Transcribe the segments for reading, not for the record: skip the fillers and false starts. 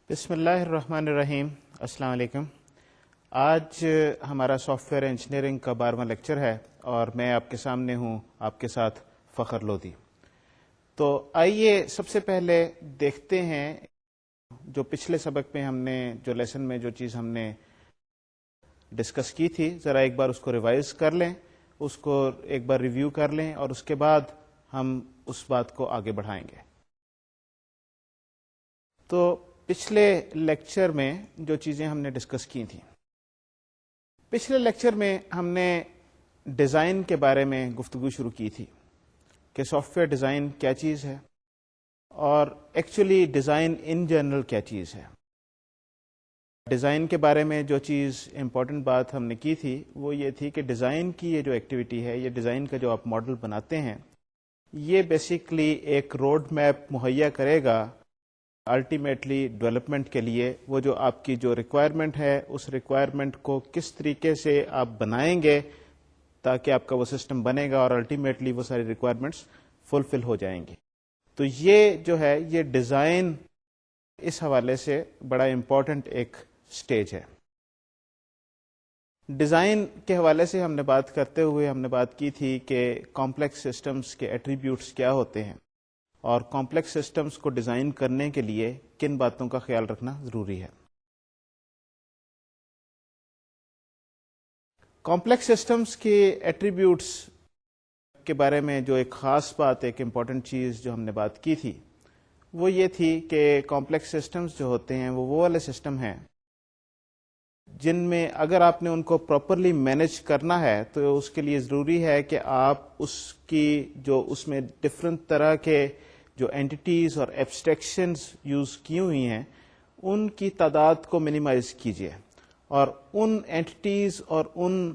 بسم اللہ الرحمن الرحیم. السلام علیکم. آج ہمارا سافٹ ویئر انجینئرنگ کا 12واں لیکچر ہے اور میں آپ کے سامنے ہوں آپ کے ساتھ فخر لودھی. تو آئیے سب سے پہلے دیکھتے ہیں جو پچھلے سبق میں ہم نے جو لیسن میں جو چیز ہم نے ڈسکس کی تھی، ذرا ایک بار اس کو ریوائز کر لیں، اس کو ایک بار ریویو کر لیں اور اس کے بعد ہم اس بات کو آگے بڑھائیں گے. تو پچھلے لیکچر میں جو چیزیں ہم نے ڈسکس کی تھیں، پچھلے لیکچر میں ہم نے ڈیزائن کے بارے میں گفتگو شروع کی تھی کہ سافٹ ویئر ڈیزائن کیا چیز ہے اور ایکچولی ڈیزائن ان جنرل کیا چیز ہے. ڈیزائن کے بارے میں جو چیز امپورٹنٹ بات ہم نے کی تھی وہ یہ تھی کہ ڈیزائن کی یہ جو ایکٹیویٹی ہے، یہ ڈیزائن کا جو آپ ماڈل بناتے ہیں، یہ بیسیکلی ایک روڈ میپ مہیا کرے گا الٹیمیٹلی ڈیولپمنٹ کے لیے. وہ جو آپ کی جو ریکوائرمنٹ ہے، اس ریکوائرمنٹ کو کس طریقے سے آپ بنائیں گے تاکہ آپ کا وہ سسٹم بنے گا اور الٹیمیٹلی وہ ساری ریکوائرمنٹس فلفل ہو جائیں گی. تو یہ جو ہے یہ ڈیزائن اس حوالے سے بڑا امپورٹنٹ ایک سٹیج ہے. ڈیزائن کے حوالے سے ہم نے بات کرتے ہوئے ہم نے بات کی تھی کہ کمپلیکس سسٹمز کے ایٹریبیوٹس کیا ہوتے ہیں اور کمپلیکس سسٹمز کو ڈیزائن کرنے کے لیے کن باتوں کا خیال رکھنا ضروری ہے. کمپلیکس سسٹمز کے ایٹریبیوٹس کے بارے میں جو ایک خاص بات، ایک امپورٹنٹ چیز جو ہم نے بات کی تھی وہ یہ تھی کہ کمپلیکس سسٹمز جو ہوتے ہیں وہ والے سسٹم ہیں جن میں اگر آپ نے ان کو پراپرلی مینج کرنا ہے تو اس کے لیے ضروری ہے کہ آپ اس کی جو اس میں ڈفرنٹ طرح کے جو اینٹیز اور ایبسٹریکشنز یوز کی ہوئی ہیں ان کی تعداد کو منیمائز کیجیے اور ان اینٹیز اور ان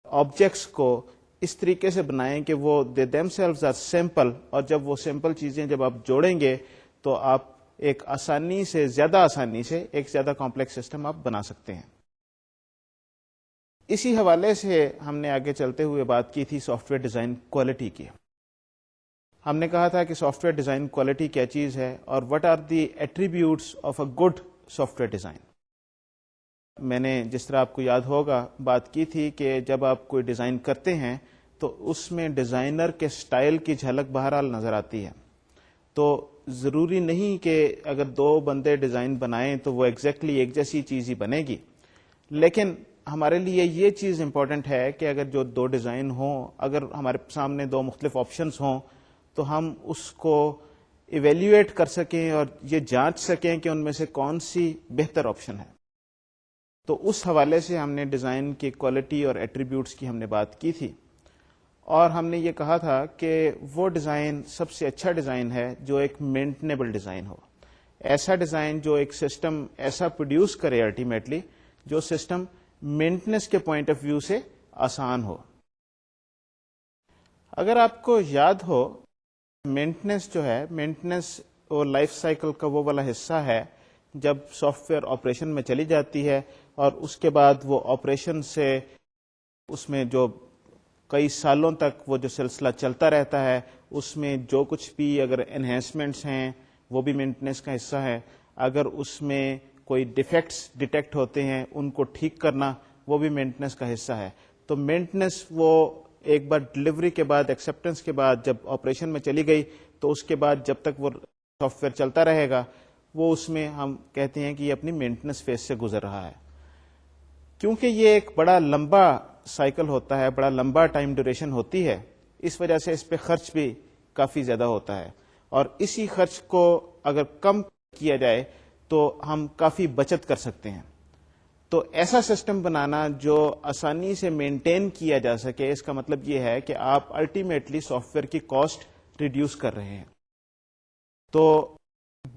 آبجیکٹس کو اس طریقے سے بنائیں کہ وہ دے دیم سیلوز آر سمپل، اور جب وہ سمپل چیزیں جب آپ جوڑیں گے تو آپ ایک آسانی سے ایک زیادہ کمپلیکس سسٹم آپ بنا سکتے ہیں. اسی حوالے سے ہم نے آگے چلتے ہوئے بات کی تھی سافٹ ویئر ڈیزائن کوالٹی کی. ہم نے کہا تھا کہ سافٹ ویئر ڈیزائن کوالٹی کیا چیز ہے اور what are the attributes of a good software design. میں نے جس طرح آپ کو یاد ہوگا بات کی تھی کہ جب آپ کوئی ڈیزائن کرتے ہیں تو اس میں ڈیزائنر کے سٹائل کی جھلک بہرحال نظر آتی ہے. تو ضروری نہیں کہ اگر دو بندے ڈیزائن بنائیں تو وہ ایگزیکٹلی ایک جیسی چیز ہی بنے گی، لیکن ہمارے لیے یہ چیز امپورٹنٹ ہے کہ اگر جو دو ڈیزائن ہوں، اگر ہمارے سامنے دو مختلف آپشنز ہوں تو ہم اس کو ایویلیویٹ کر سکیں اور یہ جانچ سکیں کہ ان میں سے کون سی بہتر آپشن ہے. تو اس حوالے سے ہم نے ڈیزائن کی کوالٹی اور ایٹریبیوٹس کی ہم نے بات کی تھی اور ہم نے یہ کہا تھا کہ وہ ڈیزائن سب سے اچھا ڈیزائن ہے جو ایک مینٹنیبل ڈیزائن ہو، ایسا ڈیزائن جو ایک سسٹم ایسا پروڈیوس کرے الٹیمیٹلی جو سسٹم مینٹنس کے پوائنٹ آف ویو سے آسان ہو. اگر آپ کو یاد ہو، مینٹنس جو ہے، مینٹنس اور لائف سائیکل کا وہ والا حصہ ہے جب سافٹ ویئر آپریشن میں چلی جاتی ہے اور اس کے بعد وہ آپریشن سے اس میں جو کئی سالوں تک وہ جو سلسلہ چلتا رہتا ہے، اس میں جو کچھ بھی اگر انہینسمنٹس ہیں وہ بھی مینٹنس کا حصہ ہے. اگر اس میں کوئی ڈیفیکٹس ڈیٹیکٹ ہوتے ہیں ان کو ٹھیک کرنا وہ بھی مینٹنس کا حصہ ہے. تو مینٹنس وہ ایک بار ڈلیوری کے بعد، ایکسیپٹنس کے بعد جب آپریشن میں چلی گئی تو اس کے بعد جب تک وہ سافٹ ویئر چلتا رہے گا وہ اس میں ہم کہتے ہیں کہ یہ اپنی مینٹنس فیز سے گزر رہا ہے. کیونکہ یہ ایک بڑا لمبا سائیکل ہوتا ہے، بڑا لمبا ٹائم ڈیوریشن ہوتی ہے، اس وجہ سے اس پہ خرچ بھی کافی زیادہ ہوتا ہے اور اسی خرچ کو اگر کم کیا جائے تو ہم کافی بچت کر سکتے ہیں. تو ایسا سسٹم بنانا جو آسانی سے مینٹین کیا جا سکے، اس کا مطلب یہ ہے کہ آپ الٹیمیٹلی سافٹ ویئر کی کاسٹ ریڈیوس کر رہے ہیں. تو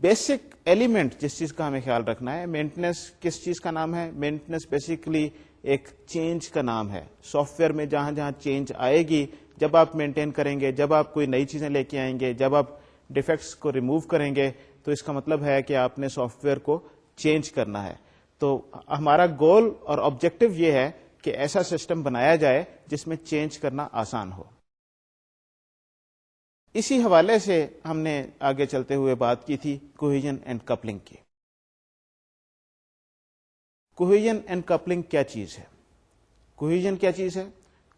بیسک ایلیمنٹ جس چیز کا ہمیں خیال رکھنا ہے، مینٹنس کس چیز کا نام ہے؟ مینٹنس بیسیکلی ایک چینج کا نام ہے. سافٹ ویئر میں جہاں جہاں چینج آئے گی، جب آپ مینٹین کریں گے، جب آپ کوئی نئی چیزیں لے کے آئیں گے، جب آپ ڈیفیکٹس کو ریموو کریں گے تو اس کا مطلب ہے کہ آپ نے سافٹ ویئر کو چینج کرنا ہے. تو ہمارا گول اور آبجیکٹو یہ ہے کہ ایسا سسٹم بنایا جائے جس میں چینج کرنا آسان ہو. اسی حوالے سے ہم نے آگے چلتے ہوئے بات کی تھی کوہیژن اینڈ کپلنگ کی. کوہیژن اینڈ کپلنگ کیا چیز ہے؟ کوہیژن کیا چیز ہے؟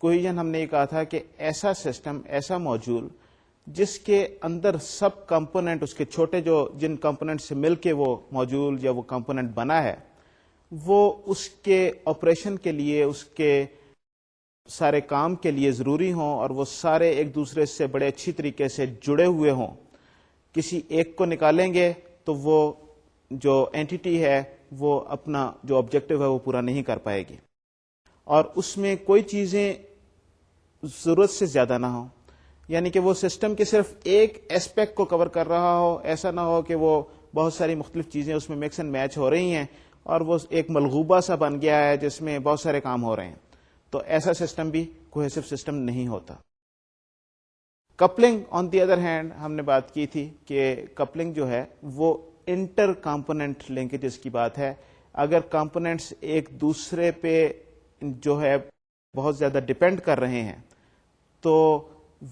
کوہیژن ہم نے یہ کہا تھا کہ ایسا سسٹم، ایسا موجول جس کے اندر سب کمپوننٹ، اس کے چھوٹے جو جن کمپوننٹ سے مل کے وہ موجول یا وہ کمپوننٹ بنا ہے، وہ اس کے آپریشن کے لیے، اس کے سارے کام کے لیے ضروری ہوں، اور وہ سارے ایک دوسرے سے بڑے اچھی طریقے سے جڑے ہوئے ہوں. کسی ایک کو نکالیں گے تو وہ جو اینٹیٹی ہے وہ اپنا جو آبجیکٹو ہے وہ پورا نہیں کر پائے گی، اور اس میں کوئی چیزیں ضرورت سے زیادہ نہ ہوں، یعنی کہ وہ سسٹم کے صرف ایک ایسپیکٹ کو کور کر رہا ہو. ایسا نہ ہو کہ وہ بہت ساری مختلف چیزیں اس میں مکس اینڈ میچ ہو رہی ہیں اور وہ ایک ملغوبہ سا بن گیا ہے جس میں بہت سارے کام ہو رہے ہیں. تو ایسا سسٹم بھی کوہیسو سسٹم نہیں ہوتا. Coupling on the other hand ہم نے بات کی تھی کہ کپلنگ جو ہے وہ انٹر کمپوننٹ لنکیجز کی بات ہے. اگر کمپوننٹس ایک دوسرے پہ جو ہے بہت زیادہ ڈپینڈ کر رہے ہیں تو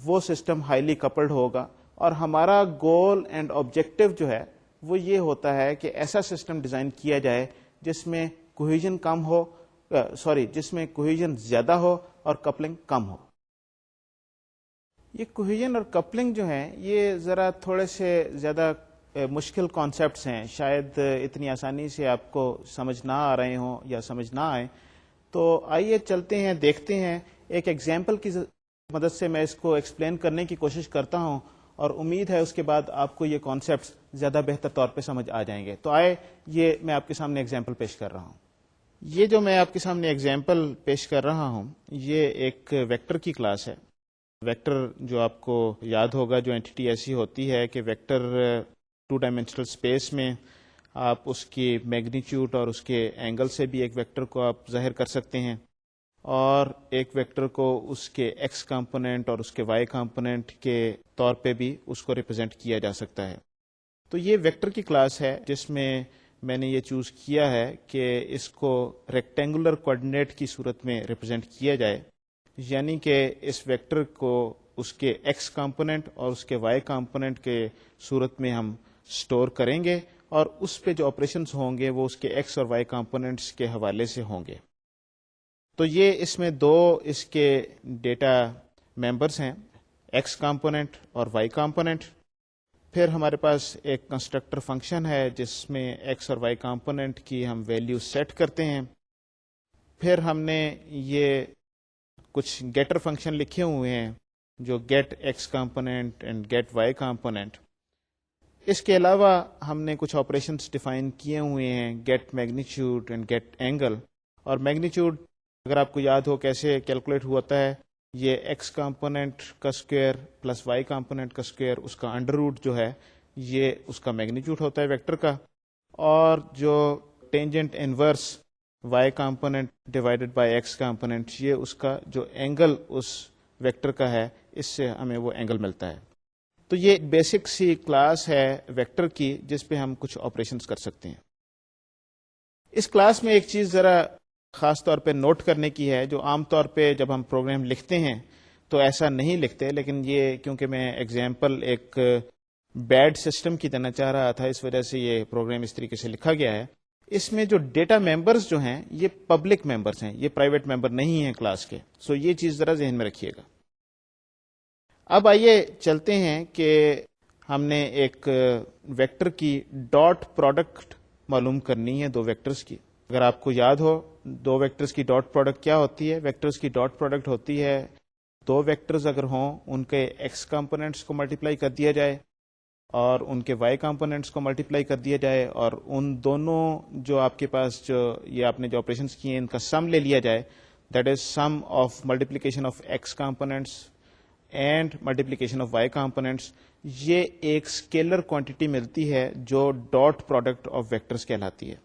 وہ سسٹم ہائیلی کپلڈ ہوگا. اور ہمارا گول اینڈ آبجیکٹو جو ہے وہ یہ ہوتا ہے کہ ایسا سسٹم ڈیزائن کیا جائے جس میں کوہیژن کم ہو، جس میں کوہیژن زیادہ ہو اور کپلنگ کم ہو. یہ کوہیژن اور کپلنگ جو ہیں یہ ذرا تھوڑے سے زیادہ مشکل کانسیپٹس ہیں، شاید اتنی آسانی سے آپ کو سمجھ نہ آ رہے ہوں یا سمجھ نہ آئے. تو آئیے چلتے ہیں، دیکھتے ہیں. ایک ایگزامپل کی مدد سے میں اس کو ایکسپلین کرنے کی کوشش کرتا ہوں، اور امید ہے اس کے بعد آپ کو یہ کانسیپٹس زیادہ بہتر طور پہ سمجھ آ جائیں گے. تو آئے یہ میں آپ کے سامنے ایگزامپل پیش کر رہا ہوں. یہ جو میں آپ کے سامنے ایگزامپل پیش کر رہا ہوں یہ ایک ویکٹر کی کلاس ہے. ویکٹر جو آپ کو یاد ہوگا، جو اینٹیٹی ایسی ہوتی ہے کہ ویکٹر 2 ڈائمینشنل اسپیس میں آپ اس کی میگنیچیوڈ اور اس کے اینگل سے بھی ایک ویکٹر کو آپ ظاہر کر سکتے ہیں، اور ایک ویکٹر کو اس کے ایکس کمپوننٹ اور اس کے وائی کمپوننٹ کے طور پہ بھی اس کو ریپرزینٹ کیا جا سکتا ہے. تو یہ ویکٹر کی کلاس ہے جس میں نے یہ چوز کیا ہے کہ اس کو ریکٹینگولر کوآرڈینیٹ کی صورت میں ریپرزینٹ کیا جائے، یعنی کہ اس ویکٹر کو اس کے ایکس کمپوننٹ اور اس کے وائی کمپوننٹ کے صورت میں ہم سٹور کریں گے، اور اس پہ جو آپریشنز ہوں گے وہ اس کے ایکس اور وائی کمپوننٹس کے حوالے سے ہوں گے. تو یہ اس میں 2 اس کے ڈیٹا ممبرز ہیں، ایکس کمپوننٹ اور وائی کمپوننٹ. پھر ہمارے پاس ایک کنسٹرکٹر فنکشن ہے جس میں ایکس اور وائی کمپوننٹ کی ہم ویلیو سیٹ کرتے ہیں. پھر ہم نے یہ کچھ گیٹر فنکشن لکھے ہوئے ہیں جو get X component and get Y component. اس کے علاوہ ہم نے کچھ آپریشنس ڈیفائن کیے ہوئے ہیں، get magnitude and get angle. اور میگنیچیوڈ اگر آپ کو یاد ہو کیسے کیلکولیٹ ہوتا ہے، یہ ایکس کمپوننٹ کا اسکوائر پلس وائی کمپوننٹ کا اسکوائر، اس کا انڈر روٹ جو ہے یہ اس کا میگنیچیوڈ ہوتا ہے ویکٹر کا. اور جو tangent inverse Y component divided by X component, یہ اس کا جو اینگل اس ویکٹر کا ہے، اس سے ہمیں وہ اینگل ملتا ہے. تو یہ بیسک سی کلاس ہے ویکٹر کی جس پہ ہم کچھ آپریشنز کر سکتے ہیں. اس کلاس میں ایک چیز ذرا خاص طور پہ نوٹ کرنے کی ہے، جو عام طور پہ جب ہم پروگرام لکھتے ہیں تو ایسا نہیں لکھتے، لیکن یہ کیونکہ میں ایگزامپل ایک بیڈ سسٹم کی دینا چاہ رہا تھا اس وجہ سے یہ پروگرام اس طریقے سے لکھا گیا ہے. اس میں جو ڈیٹا ممبرز جو ہیں یہ پبلک ممبرز ہیں، یہ پرائیویٹ ممبر نہیں ہیں کلاس کے. سو یہ چیز ذرا ذہن میں رکھیے گا. اب آئیے چلتے ہیں کہ ہم نے ایک ویکٹر کی ڈاٹ پروڈکٹ معلوم کرنی ہے 2 ویکٹرز کی. اگر آپ کو یاد ہو 2 ویکٹرز کی ڈاٹ پروڈکٹ کیا ہوتی ہے؟ ویکٹرز کی ڈاٹ پروڈکٹ ہوتی ہے 2 ویکٹرز اگر ہوں ان کے ایکس کمپوننٹس کو ملٹیپلائی کر دیا جائے اور ان کے وائی کمپوننٹس کو ملٹیپلائی کر دیا جائے، اور ان دونوں جو آپ کے پاس جو یہ آپ نے جو آپریشنس کیے ہیں ان کا سم لے لیا جائے. That is sum of multiplication of X components and multiplication of Y components. یہ ایک اسکیلر کوانٹٹی ملتی ہے جو ڈاٹ پروڈکٹ آف ویکٹرز کہلاتی ہے.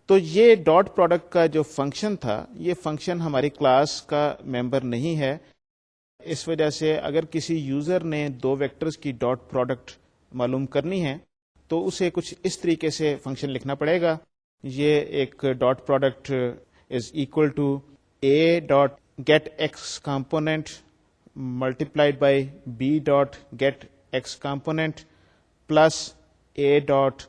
تو یہ ڈاٹ پروڈکٹ کا جو فنکشن تھا یہ فنکشن ہماری کلاس کا ممبر نہیں ہے. اس وجہ سے اگر کسی یوزر نے 2 ویکٹرز کی ڈاٹ پروڈکٹ معلوم کرنی ہے تو اسے کچھ اس طریقے سے فنکشن لکھنا پڑے گا. یہ ایک dot product is equal to A dot get X component multiplied by B dot get X component plus A dot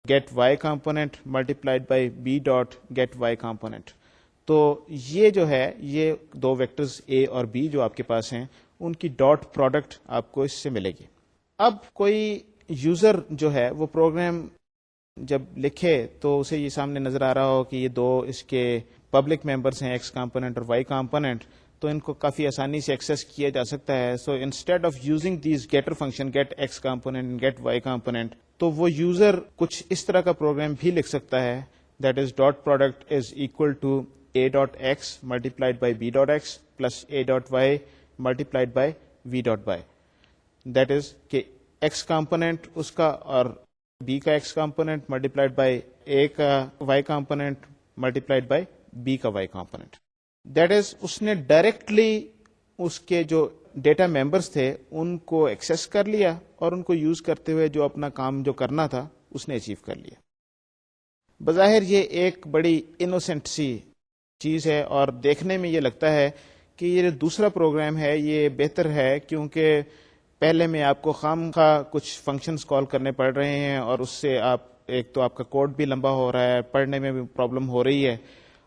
get y component multiplied by b dot get y component. تو یہ جو ہے یہ دو ویکٹرز اے اور be جو آپ کے پاس ہیں ان کی ڈاٹ پروڈکٹ آپ کو اس سے ملے گی. اب کوئی یوزر جو ہے وہ پروگرام جب لکھے تو اسے یہ سامنے نظر آ رہا ہو کہ یہ دو اس کے پبلک ممبرس ہیں ایکس کمپوننٹ اور وائی کمپوننٹ, تو ان کو کافی آسانی سے ایکسیس کیا جا سکتا ہے. So instead of using these getter function get X component get Y component, تو وہ یوزر کچھ اس طرح کا پروگرام بھی لکھ سکتا ہے that is dot product is equal to a dot x multiplied by b dot x plus a dot y multiplied by v dot y. That is کہ x component اس کا اور b کا x component multiplied by a کا y component multiplied by b کا y component. That is اس نے directly اس کے جو data members تھے ان کو ایکسیس کر لیا اور ان کو یوز کرتے ہوئے جو اپنا کام جو کرنا تھا اس نے اچیو کر لیا. بظاہر یہ ایک بڑی انوسینٹ سی چیز ہے اور دیکھنے میں یہ لگتا ہے کہ یہ جو دوسرا پروگرام ہے یہ بہتر ہے, کیونکہ پہلے میں آپ کو خام خواہ کچھ فنکشنز کال کرنے پڑ رہے ہیں اور اس سے آپ ایک تو آپ کا کوڈ بھی لمبا ہو رہا ہے, پڑھنے میں بھی پرابلم ہو رہی ہے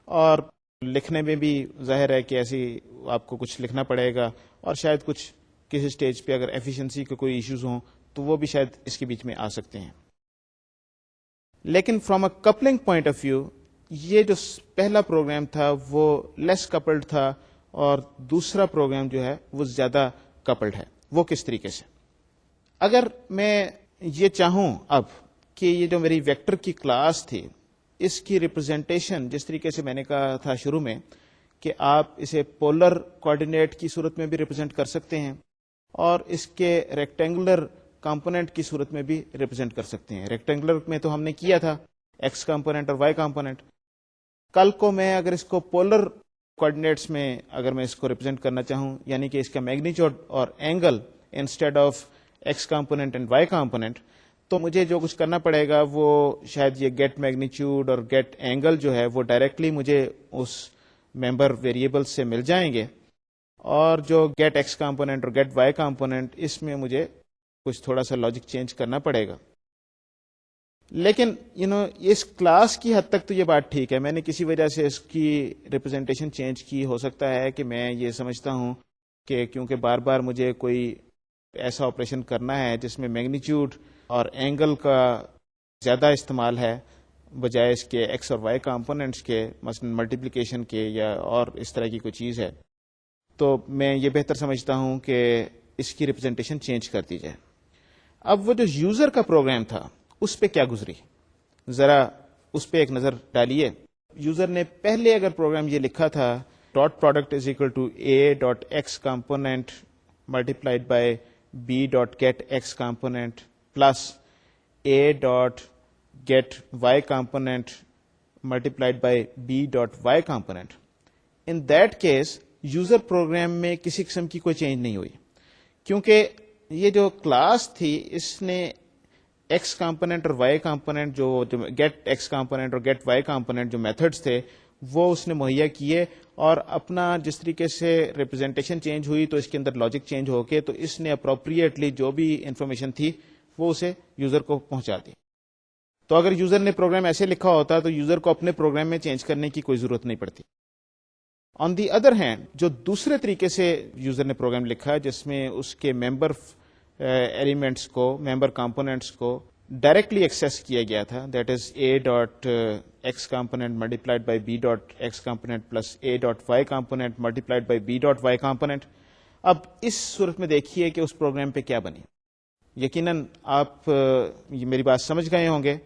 اور لکھنے میں بھی ظاہر ہے کہ ایسی آپ کو کچھ لکھنا پڑے گا, اور شاید کچھ کسی اسٹیج پہ اگر ایفیشنسی کے کوئی ایشوز ہوں تو وہ بھی شاید اس کے بیچ میں آ سکتے ہیں. لیکن from a coupling point of view یہ جو پہلا پروگرام تھا وہ لیس کپلڈ تھا اور دوسرا پروگرام جو ہے وہ زیادہ کپلڈ ہے. وہ کس طریقے سے؟ اگر میں یہ چاہوں اب کہ یہ جو میری ویکٹر کی کلاس تھی اس کی ریپرزینٹیشن جس طریقے سے میں نے کہا تھا شروع میں کہ آپ اسے پولر کوآرڈینیٹ کی صورت میں بھی ریپرزینٹ کر سکتے ہیں اور اس کے ریکٹینگولر کمپوننٹ کی صورت میں بھی ریپرزینٹ کر سکتے ہیں. ریکٹینگولر میں تو ہم نے کیا تھا ایکس کمپوننٹ اور وائی کمپوننٹ. کل کو میں اگر اس کو پولر کوآرڈینیٹس میں اگر میں اس کو ریپرزینٹ کرنا چاہوں, یعنی کہ اس کا میگنیچیوڈ اور angle instead of X component and Y component, تو مجھے جو کچھ کرنا پڑے گا وہ شاید یہ گیٹ میگنیچیوڈ اور گیٹ اینگل جو ہے وہ ڈائریکٹلی مجھے اس ممبر ویریبل سے مل جائیں گے, اور جو گیٹ ایکس کمپوننٹ اور گیٹ وائی کمپوننٹ اس میں مجھے کچھ تھوڑا سا لاجک چینج کرنا پڑے گا. لیکن اس کلاس کی حد تک تو یہ بات ٹھیک ہے, میں نے کسی وجہ سے اس کی ریپرزینٹیشن چینج کی. ہو سکتا ہے کہ میں یہ سمجھتا ہوں کہ کیونکہ بار بار مجھے کوئی ایسا آپریشن کرنا ہے جس میں میگنیچیوڈ اور اینگل کا زیادہ استعمال ہے بجائے اس کے ایکس اور وائی کمپوننٹس کے, مثلا ملٹیپلیکیشن کے یا اور اس طرح کی کوئی چیز ہے, تو میں یہ بہتر سمجھتا ہوں کہ اس کی ریپرزینٹیشن چینج کر دی جائے. اب وہ جو یوزر کا پروگرام تھا اس پہ کیا گزری, ذرا اس پہ ایک نظر ڈالیے. یوزر نے پہلے اگر پروگرام یہ لکھا تھا dot product is equal to A dot X component multiplied by B dot get X component plus A dot get Y component multiplied by B dot Y component, in that case user program میں کسی قسم کی کوئی change نہیں ہوئی, کیونکہ یہ جو کلاس تھی اس نے ایکس کمپوننٹ اور وائی کمپوننٹ جو گیٹ ایکس کمپوننٹ اور گیٹ وائی کمپوننٹ جو میتھڈس تھے وہ اس نے مہیا کیے, اور اپنا جس طریقے سے ریپرزینٹیشن چینج ہوئی تو اس کے اندر لاجک چینج ہو کے تو اس نے اپروپریٹلی جو بھی انفارمیشن تھی وہ اسے یوزر کو پہنچا دی. تو اگر یوزر نے پروگرام ایسے لکھا ہوتا تو یوزر کو اپنے پروگرام میں چینج کرنے کی کوئی ضرورت نہیں پڑتی. آن دی ادر ہینڈ جو دوسرے طریقے سے یوزر نے پروگرام لکھا جس میں اس کے ممبر ایلیمنٹس کو ممبر کمپوننٹس کو ڈائریکٹلی ایکسیس کیا گیا تھا, that is A dot X component multiplied by B dot X component plus A dot Y component multiplied by B dot Y component. اب اس صورت میں دیکھیے کہ اس پروگرام پہ کیا بنی. یقیناً آپ یہ میری بات سمجھ گئے ہوں گے,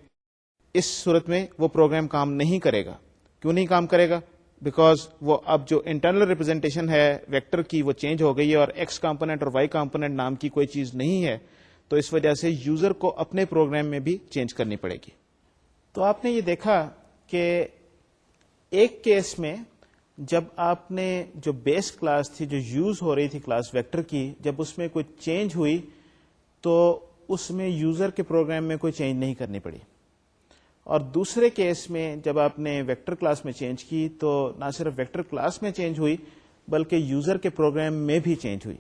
اس صورت میں وہ پروگرام کام نہیں کرے گا. کیوں نہیں کام کرے گا؟ بیکاز وہ اب جو انٹرنل ریپرزینٹیشن ہے ویکٹر کی وہ چینج ہو گئی ہے اور ایکس کمپوننٹ اور وائی کمپوننٹ نام کی کوئی چیز نہیں ہے, تو اس وجہ سے یوزر کو اپنے پروگرام میں بھی چینج کرنی پڑے گی. تو آپ نے یہ دیکھا کہ ایک کیس میں جب آپ نے جو بیس کلاس تھی جو یوز ہو رہی تھی کلاس ویکٹر کی, جب اس میں کوئی چینج ہوئی تو اس میں یوزر کے پروگرام میں کوئی چینج نہیں کرنی پڑی, اور دوسرے کیس میں جب آپ نے ویکٹر کلاس میں چینج کی تو نہ صرف ویکٹر کلاس میں چینج ہوئی بلکہ یوزر کے پروگرام میں بھی چینج ہوئی.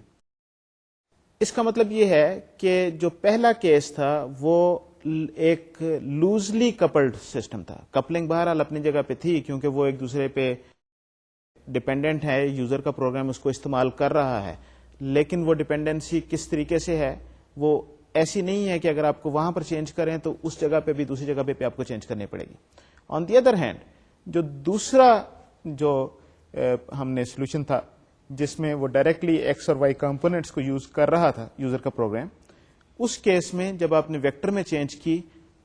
اس کا مطلب یہ ہے کہ جو پہلا کیس تھا وہ ایک لوزلی کپلڈ سسٹم تھا. کپلنگ بہرحال اپنی جگہ پہ تھی کیونکہ وہ ایک دوسرے پہ ڈپینڈنٹ ہے, یوزر کا پروگرام اس کو استعمال کر رہا ہے, لیکن وہ ڈپینڈنسی کس طریقے سے ہے وہ ایسی نہیں ہے کہ اگر آپ کو وہاں پر چینج کریں تو اس جگہ پہ بھی دوسری جگہ پہ آپ کو چینج کرنی پڑے گی. آن دی ادر ہینڈ جو دوسرا جو ہم نے سولوشن تھا جس میں وہ ڈائریکٹلی ایکس اور وائی کمپوننٹس کو یوز کر رہا تھا یوزر کا پروگرام, اس کیس میں جب آپ نے ویکٹر میں چینج کی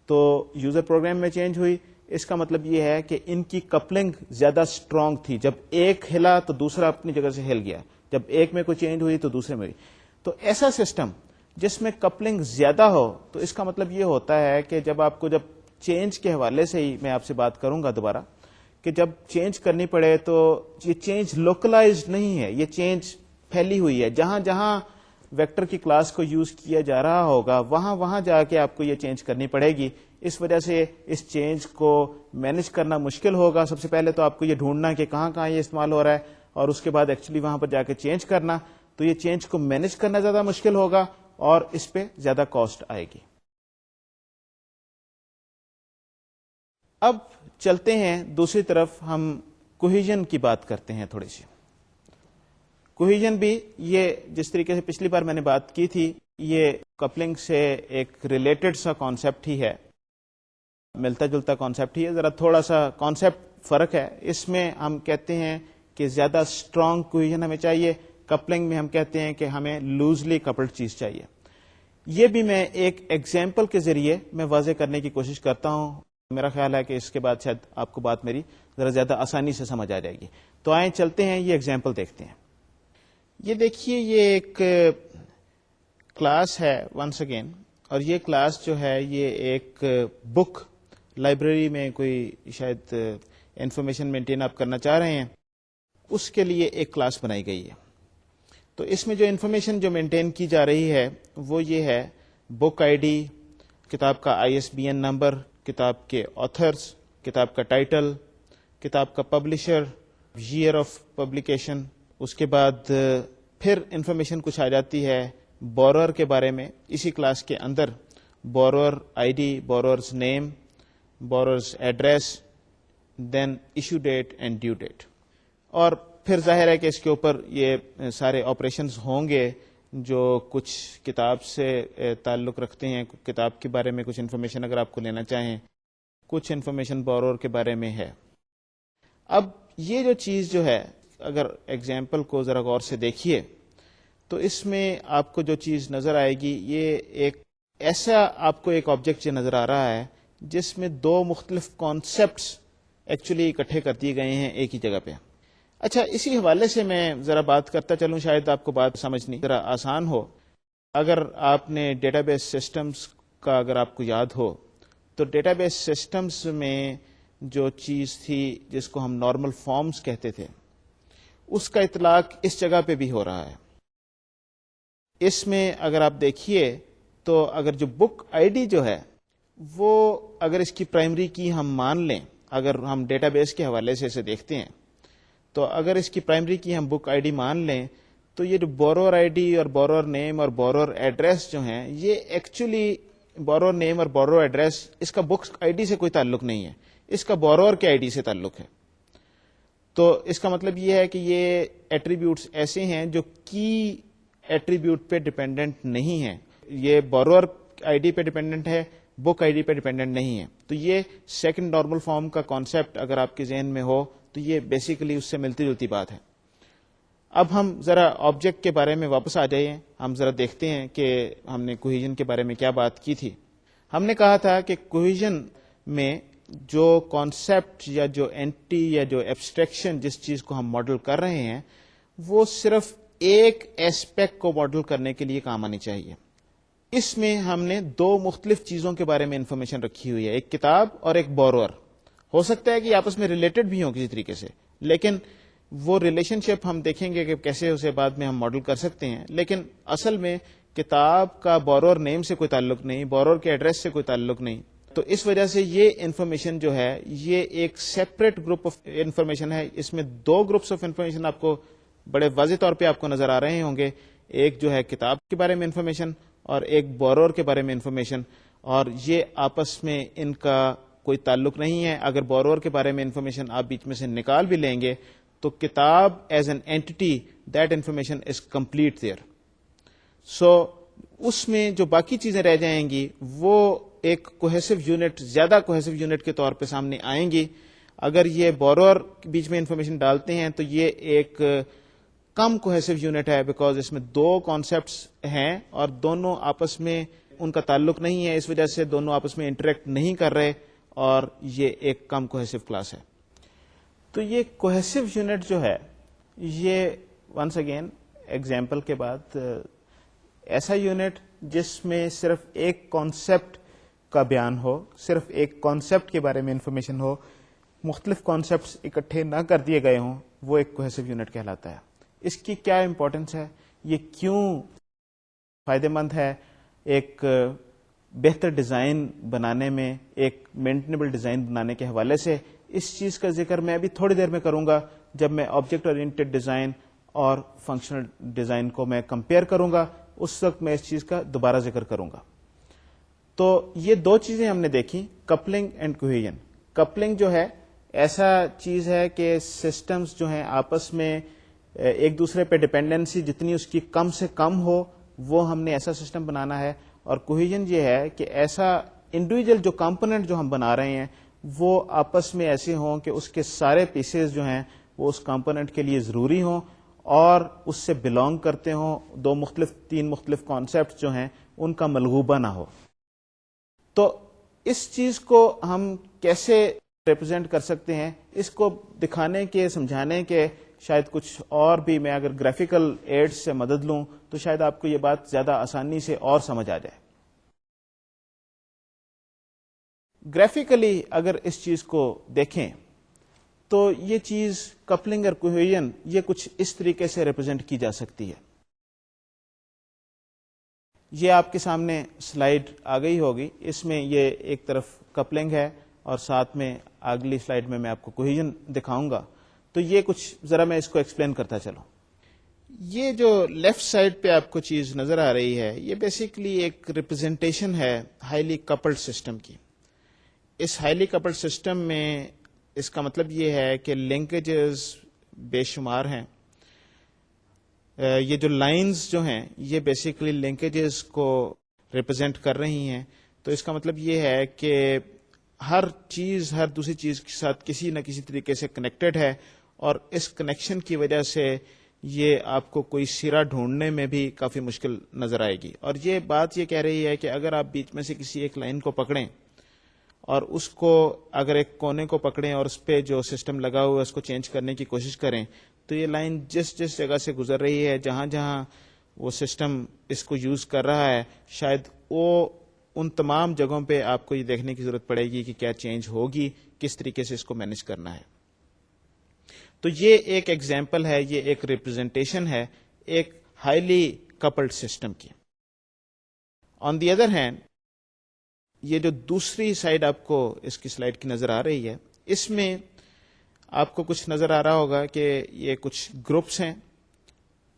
تو یوزر پروگرام میں چینج ہوئی. اس کا مطلب یہ ہے کہ ان کی کپلنگ زیادہ اسٹرانگ تھی. جب ایک ہلا تو دوسرا اپنی جگہ سے ہل گیا, جب ایک میں کوئی چینج ہوئی تو دوسرے میں ہوئی. تو ایسا سسٹم جس میں کپلنگ زیادہ ہو تو اس کا مطلب یہ ہوتا ہے کہ جب آپ کو جب چینج کے حوالے سے ہی میں آپ سے بات کروں گا دوبارہ کہ جب چینج کرنی پڑے تو یہ چینج لوکلائزڈ نہیں ہے, یہ چینج پھیلی ہوئی ہے. جہاں جہاں ویکٹر کی کلاس کو یوز کیا جا رہا ہوگا وہاں وہاں جا کے آپ کو یہ چینج کرنی پڑے گی. اس وجہ سے اس چینج کو مینج کرنا مشکل ہوگا. سب سے پہلے تو آپ کو یہ ڈھونڈنا کہ کہاں کہاں یہ استعمال ہو رہا ہے, اور اس کے بعد ایکچولی وہاں پر جا کے چینج کرنا. تو یہ چینج کو مینج کرنا زیادہ مشکل ہوگا اور اس پہ زیادہ کاسٹ آئے گی. اب چلتے ہیں دوسری طرف, ہم کوہیژن کی بات کرتے ہیں تھوڑی سی. کوہیژن بھی یہ جس طریقے سے پچھلی بار میں نے بات کی تھی یہ کپلنگ سے ایک ریلیٹڈ سا کانسیپٹ ہی ہے, ملتا جلتا کانسیپٹ ہی ہے, ذرا تھوڑا سا کانسیپٹ فرق ہے. اس میں ہم کہتے ہیں کہ زیادہ اسٹرانگ کوہیژن ہمیں چاہیے, کپلنگ میں ہم کہتے ہیں کہ ہمیں لوزلی کپلڈ چیز چاہیے. یہ بھی میں ایک ایگزامپل کے ذریعے میں واضح کرنے کی کوشش کرتا ہوں. میرا خیال ہے کہ اس کے بعد شاید آپ کو بات میری ذرا زیادہ آسانی سے سمجھ آ جائے گی. تو آئیں چلتے ہیں یہ ایگزامپل دیکھتے ہیں. یہ دیکھیے یہ ایک کلاس ہے ونس اگین, اور یہ کلاس جو ہے یہ ایک بک لائبریری میں کوئی شاید انفارمیشن مینٹین آپ کرنا چاہ رہے ہیں, اس کے لیے ایک کلاس بنائی گئی ہے. تو اس میں جو انفارمیشن جو مینٹین کی جا رہی ہے وہ یہ ہے بک آئی ڈی, کتاب کا ISBN نمبر, کتاب کے آتھرز, کتاب کا ٹائٹل, کتاب کا پبلشر, ایئر آف پبلیکیشن. اس کے بعد پھر انفارمیشن کچھ آ جاتی ہے بورر کے بارے میں. اسی کلاس کے اندر borrower I D, borrower's name, borrower's address, then issue date and due date. اور پھر ظاہر ہے کہ اس کے اوپر یہ سارے آپریشنز ہوں گے جو کچھ کتاب سے تعلق رکھتے ہیں. کتاب کے بارے میں کچھ انفارمیشن اگر آپ کو لینا چاہیں, کچھ انفارمیشن بورر کے بارے میں ہے. اب یہ جو چیز جو ہے اگر ایگزامپل کو ذرا غور سے دیکھیے تو اس میں آپ کو جو چیز نظر آئے گی یہ ایک ایسا آپ کو ایک آبجیکٹ نظر آ رہا ہے جس میں دو مختلف کانسیپٹس ایکچولی اکٹھے کر دیے گئے ہیں ایک ہی جگہ پہ. اچھا, اسی حوالے سے میں ذرا بات کرتا چلوں, شاید آپ کو بات سمجھنی ذرا آسان ہو. اگر آپ نے ڈیٹا بیس سسٹمز کا اگر آپ کو یاد ہو تو ڈیٹا بیس سسٹمز میں جو چیز تھی جس کو ہم نارمل فارمز کہتے تھے اس کا اطلاق اس جگہ پہ بھی ہو رہا ہے. اس میں اگر آپ دیکھیے تو اگر جو بک آئی ڈی جو ہے وہ اگر اس کی پرائمری کی ہم مان لیں, اگر ہم ڈیٹا بیس کے حوالے سے اسے دیکھتے ہیں تو اگر اس کی پرائمری کی ہم بک آئی ڈی مان لیں تو یہ جو بورر آئی ڈی اور بورر نیم اور بورر ایڈریس جو ہیں یہ ایکچولی بورر نیم اور بورر ایڈریس اس کا بک آئی ڈی سے کوئی تعلق نہیں ہے, اس کا بورر کے آئی ڈی سے تعلق ہے. تو اس کا مطلب یہ ہے کہ یہ ایٹریبیوٹس ایسے ہیں جو کی ایٹریبیوٹ پہ ڈیپینڈنٹ نہیں ہیں. یہ بورر آئی ڈی پہ ڈیپینڈنٹ ہے, بک آئی ڈی پہ ڈیپینڈنٹ نہیں ہے. تو یہ سیکنڈ نارمل فارم کا کانسیپٹ اگر آپ کے ذہن میں ہو تو یہ بیسیکلی اس سے ملتی جلتی بات ہے. اب ہم ذرا آبجیکٹ کے بارے میں واپس آ جائیں, ہم ذرا دیکھتے ہیں کہ ہم نے کوہیژن کے بارے میں کیا بات کی تھی. ہم نے کہا تھا کہ کوہیژن میں جو کانسیپٹ یا جو اینٹی یا جو ایبسٹریکشن جس چیز کو ہم ماڈل کر رہے ہیں وہ صرف ایک ایسپیکٹ کو ماڈل کرنے کے لیے کام آنی چاہیے. اس میں ہم نے دو مختلف چیزوں کے بارے میں انفارمیشن رکھی ہوئی ہے, ایک کتاب اور ایک بورر. ہو سکتا ہے کہ آپس میں ریلیٹڈ بھی ہوں کسی طریقے سے, لیکن وہ ریلیشن شپ ہم دیکھیں گے کہ کیسے اسے بعد میں ہم ماڈل کر سکتے ہیں. لیکن اصل میں کتاب کا بورر نیم سے کوئی تعلق نہیں, بورر کے ایڈریس سے کوئی تعلق نہیں. تو اس وجہ سے یہ انفارمیشن جو ہے یہ ایک سیپریٹ گروپ آف انفارمیشن ہے. اس میں دو گروپس آف انفارمیشن آپ کو بڑے واضح طور پہ آپ کو نظر آ رہے ہوں گے, ایک جو ہے کتاب کے بارے میں انفارمیشن اور ایک بورر کے بارے میں انفارمیشن. اور یہ آپس میں ان کا کوئی تعلق نہیں ہے. اگر بورور کے بارے میں انفارمیشن آپ بیچ میں سے نکال بھی لیں گے تو کتاب as an entity that information is complete there. So اس میں جو باقی چیزیں رہ جائیں گی وہ ایک کوہیسو یونٹ, زیادہ کوہیسو یونٹ کے طور پہ سامنے آئیں گی. اگر یہ بورور بیچ میں انفارمیشن ڈالتے ہیں تو یہ ایک کم کوہیسو یونٹ ہے, بیکاز اس میں دو کانسیپٹس ہیں اور دونوں آپس میں ان کا تعلق نہیں ہے, اس وجہ سے دونوں آپس میں انٹریکٹ نہیں کر رہے اور یہ ایک کم کوہیسو کلاس ہے. تو یہ کوہیسو یونٹ جو ہے یہ ونس اگین ایگزامپل کے بعد ایسا یونٹ جس میں صرف ایک کانسیپٹ کا بیان ہو, صرف ایک کانسیپٹ کے بارے میں انفارمیشن ہو, مختلف کانسیپٹس اکٹھے نہ کر دیے گئے ہوں, وہ ایک کوہیسو یونٹ کہلاتا ہے. اس کی کیا امپورٹنس ہے, یہ کیوں فائدہ مند ہے ایک بہتر ڈیزائن بنانے میں, ایک مینٹینیبل ڈیزائن بنانے کے حوالے سے, اس چیز کا ذکر میں ابھی تھوڑی دیر میں کروں گا جب میں آبجیکٹ اورینٹڈ ڈیزائن اور فنکشنل ڈیزائن کو میں کمپیئر کروں گا, اس وقت میں اس چیز کا دوبارہ ذکر کروں گا. تو یہ دو چیزیں ہم نے دیکھی, کپلنگ اینڈ کوہیژن. کپلنگ جو ہے ایسا چیز ہے کہ سسٹمز جو ہیں آپس میں ایک دوسرے پہ ڈپینڈنسی جتنی اس کی کم سے کم ہو وہ ہم نے ایسا سسٹم بنانا ہے. اور کوہیژن یہ ہے کہ ایسا انڈیویجل جو کمپوننٹ جو ہم بنا رہے ہیں وہ آپس میں ایسے ہوں کہ اس کے سارے پیسز جو ہیں وہ اس کمپوننٹ کے لیے ضروری ہوں اور اس سے بلانگ کرتے ہوں, تین مختلف کانسیپٹ جو ہیں ان کا ملغوبہ نہ ہو. تو اس چیز کو ہم کیسے ریپرزینٹ کر سکتے ہیں, اس کو دکھانے کے, سمجھانے کے شاید کچھ اور بھی میں اگر گرافیکل ایڈ سے مدد لوں تو شاید آپ کو یہ بات زیادہ آسانی سے اور سمجھ آ جائے. گرافیکلی اگر اس چیز کو دیکھیں تو یہ چیز کپلنگ اور کوہیژن یہ کچھ اس طریقے سے ریپرزینٹ کی جا سکتی ہے. یہ آپ کے سامنے سلائیڈ آ گئی ہوگی, اس میں یہ ایک طرف کپلنگ ہے اور ساتھ میں اگلی سلائیڈ میں آپ کو کوہیژن دکھاؤں گا. تو یہ کچھ ذرا میں اس کو ایکسپلین کرتا چلوں. یہ جو لیفٹ سائڈ پہ آپ کو چیز نظر آ رہی ہے یہ بیسیکلی ایک ریپرزینٹیشن ہے ہائیلی کپلڈ سسٹم کی. اس ہائیلی کپلڈ سسٹم میں اس کا مطلب یہ ہے کہ لنکیجز بے شمار ہیں. یہ جو لائنز جو ہیں یہ بیسیکلی لنکیجز کو ریپرزینٹ کر رہی ہیں. تو اس کا مطلب یہ ہے کہ ہر چیز ہر دوسری چیز کے ساتھ کسی نہ کسی طریقے سے کنیکٹڈ ہے اور اس کنیکشن کی وجہ سے یہ آپ کو کوئی سرا ڈھونڈنے میں بھی کافی مشکل نظر آئے گی. اور یہ بات یہ کہہ رہی ہے کہ اگر آپ بیچ میں سے کسی ایک لائن کو پکڑیں اور اس کو اگر ایک کونے کو پکڑیں اور اس پہ جو سسٹم لگا ہوا ہے اس کو چینج کرنے کی کوشش کریں تو یہ لائن جس جگہ سے گزر رہی ہے, جہاں جہاں وہ سسٹم اس کو یوز کر رہا ہے, شاید وہ ان تمام جگہوں پہ آپ کو یہ دیکھنے کی ضرورت پڑے گی کہ کیا چینج ہوگی, کس طریقے سے اس کو مینج کرنا ہے. تو یہ ایک ایگزامپل ہے, یہ ایک ریپرزینٹیشن ہے ایک ہائیلی کپلڈ سسٹم کی. آن دی ادر ہینڈ یہ جو دوسری سائڈ آپ کو اس کی سلائڈ کی نظر آ رہی ہے اس میں آپ کو کچھ نظر آ رہا ہوگا کہ یہ کچھ گروپس ہیں,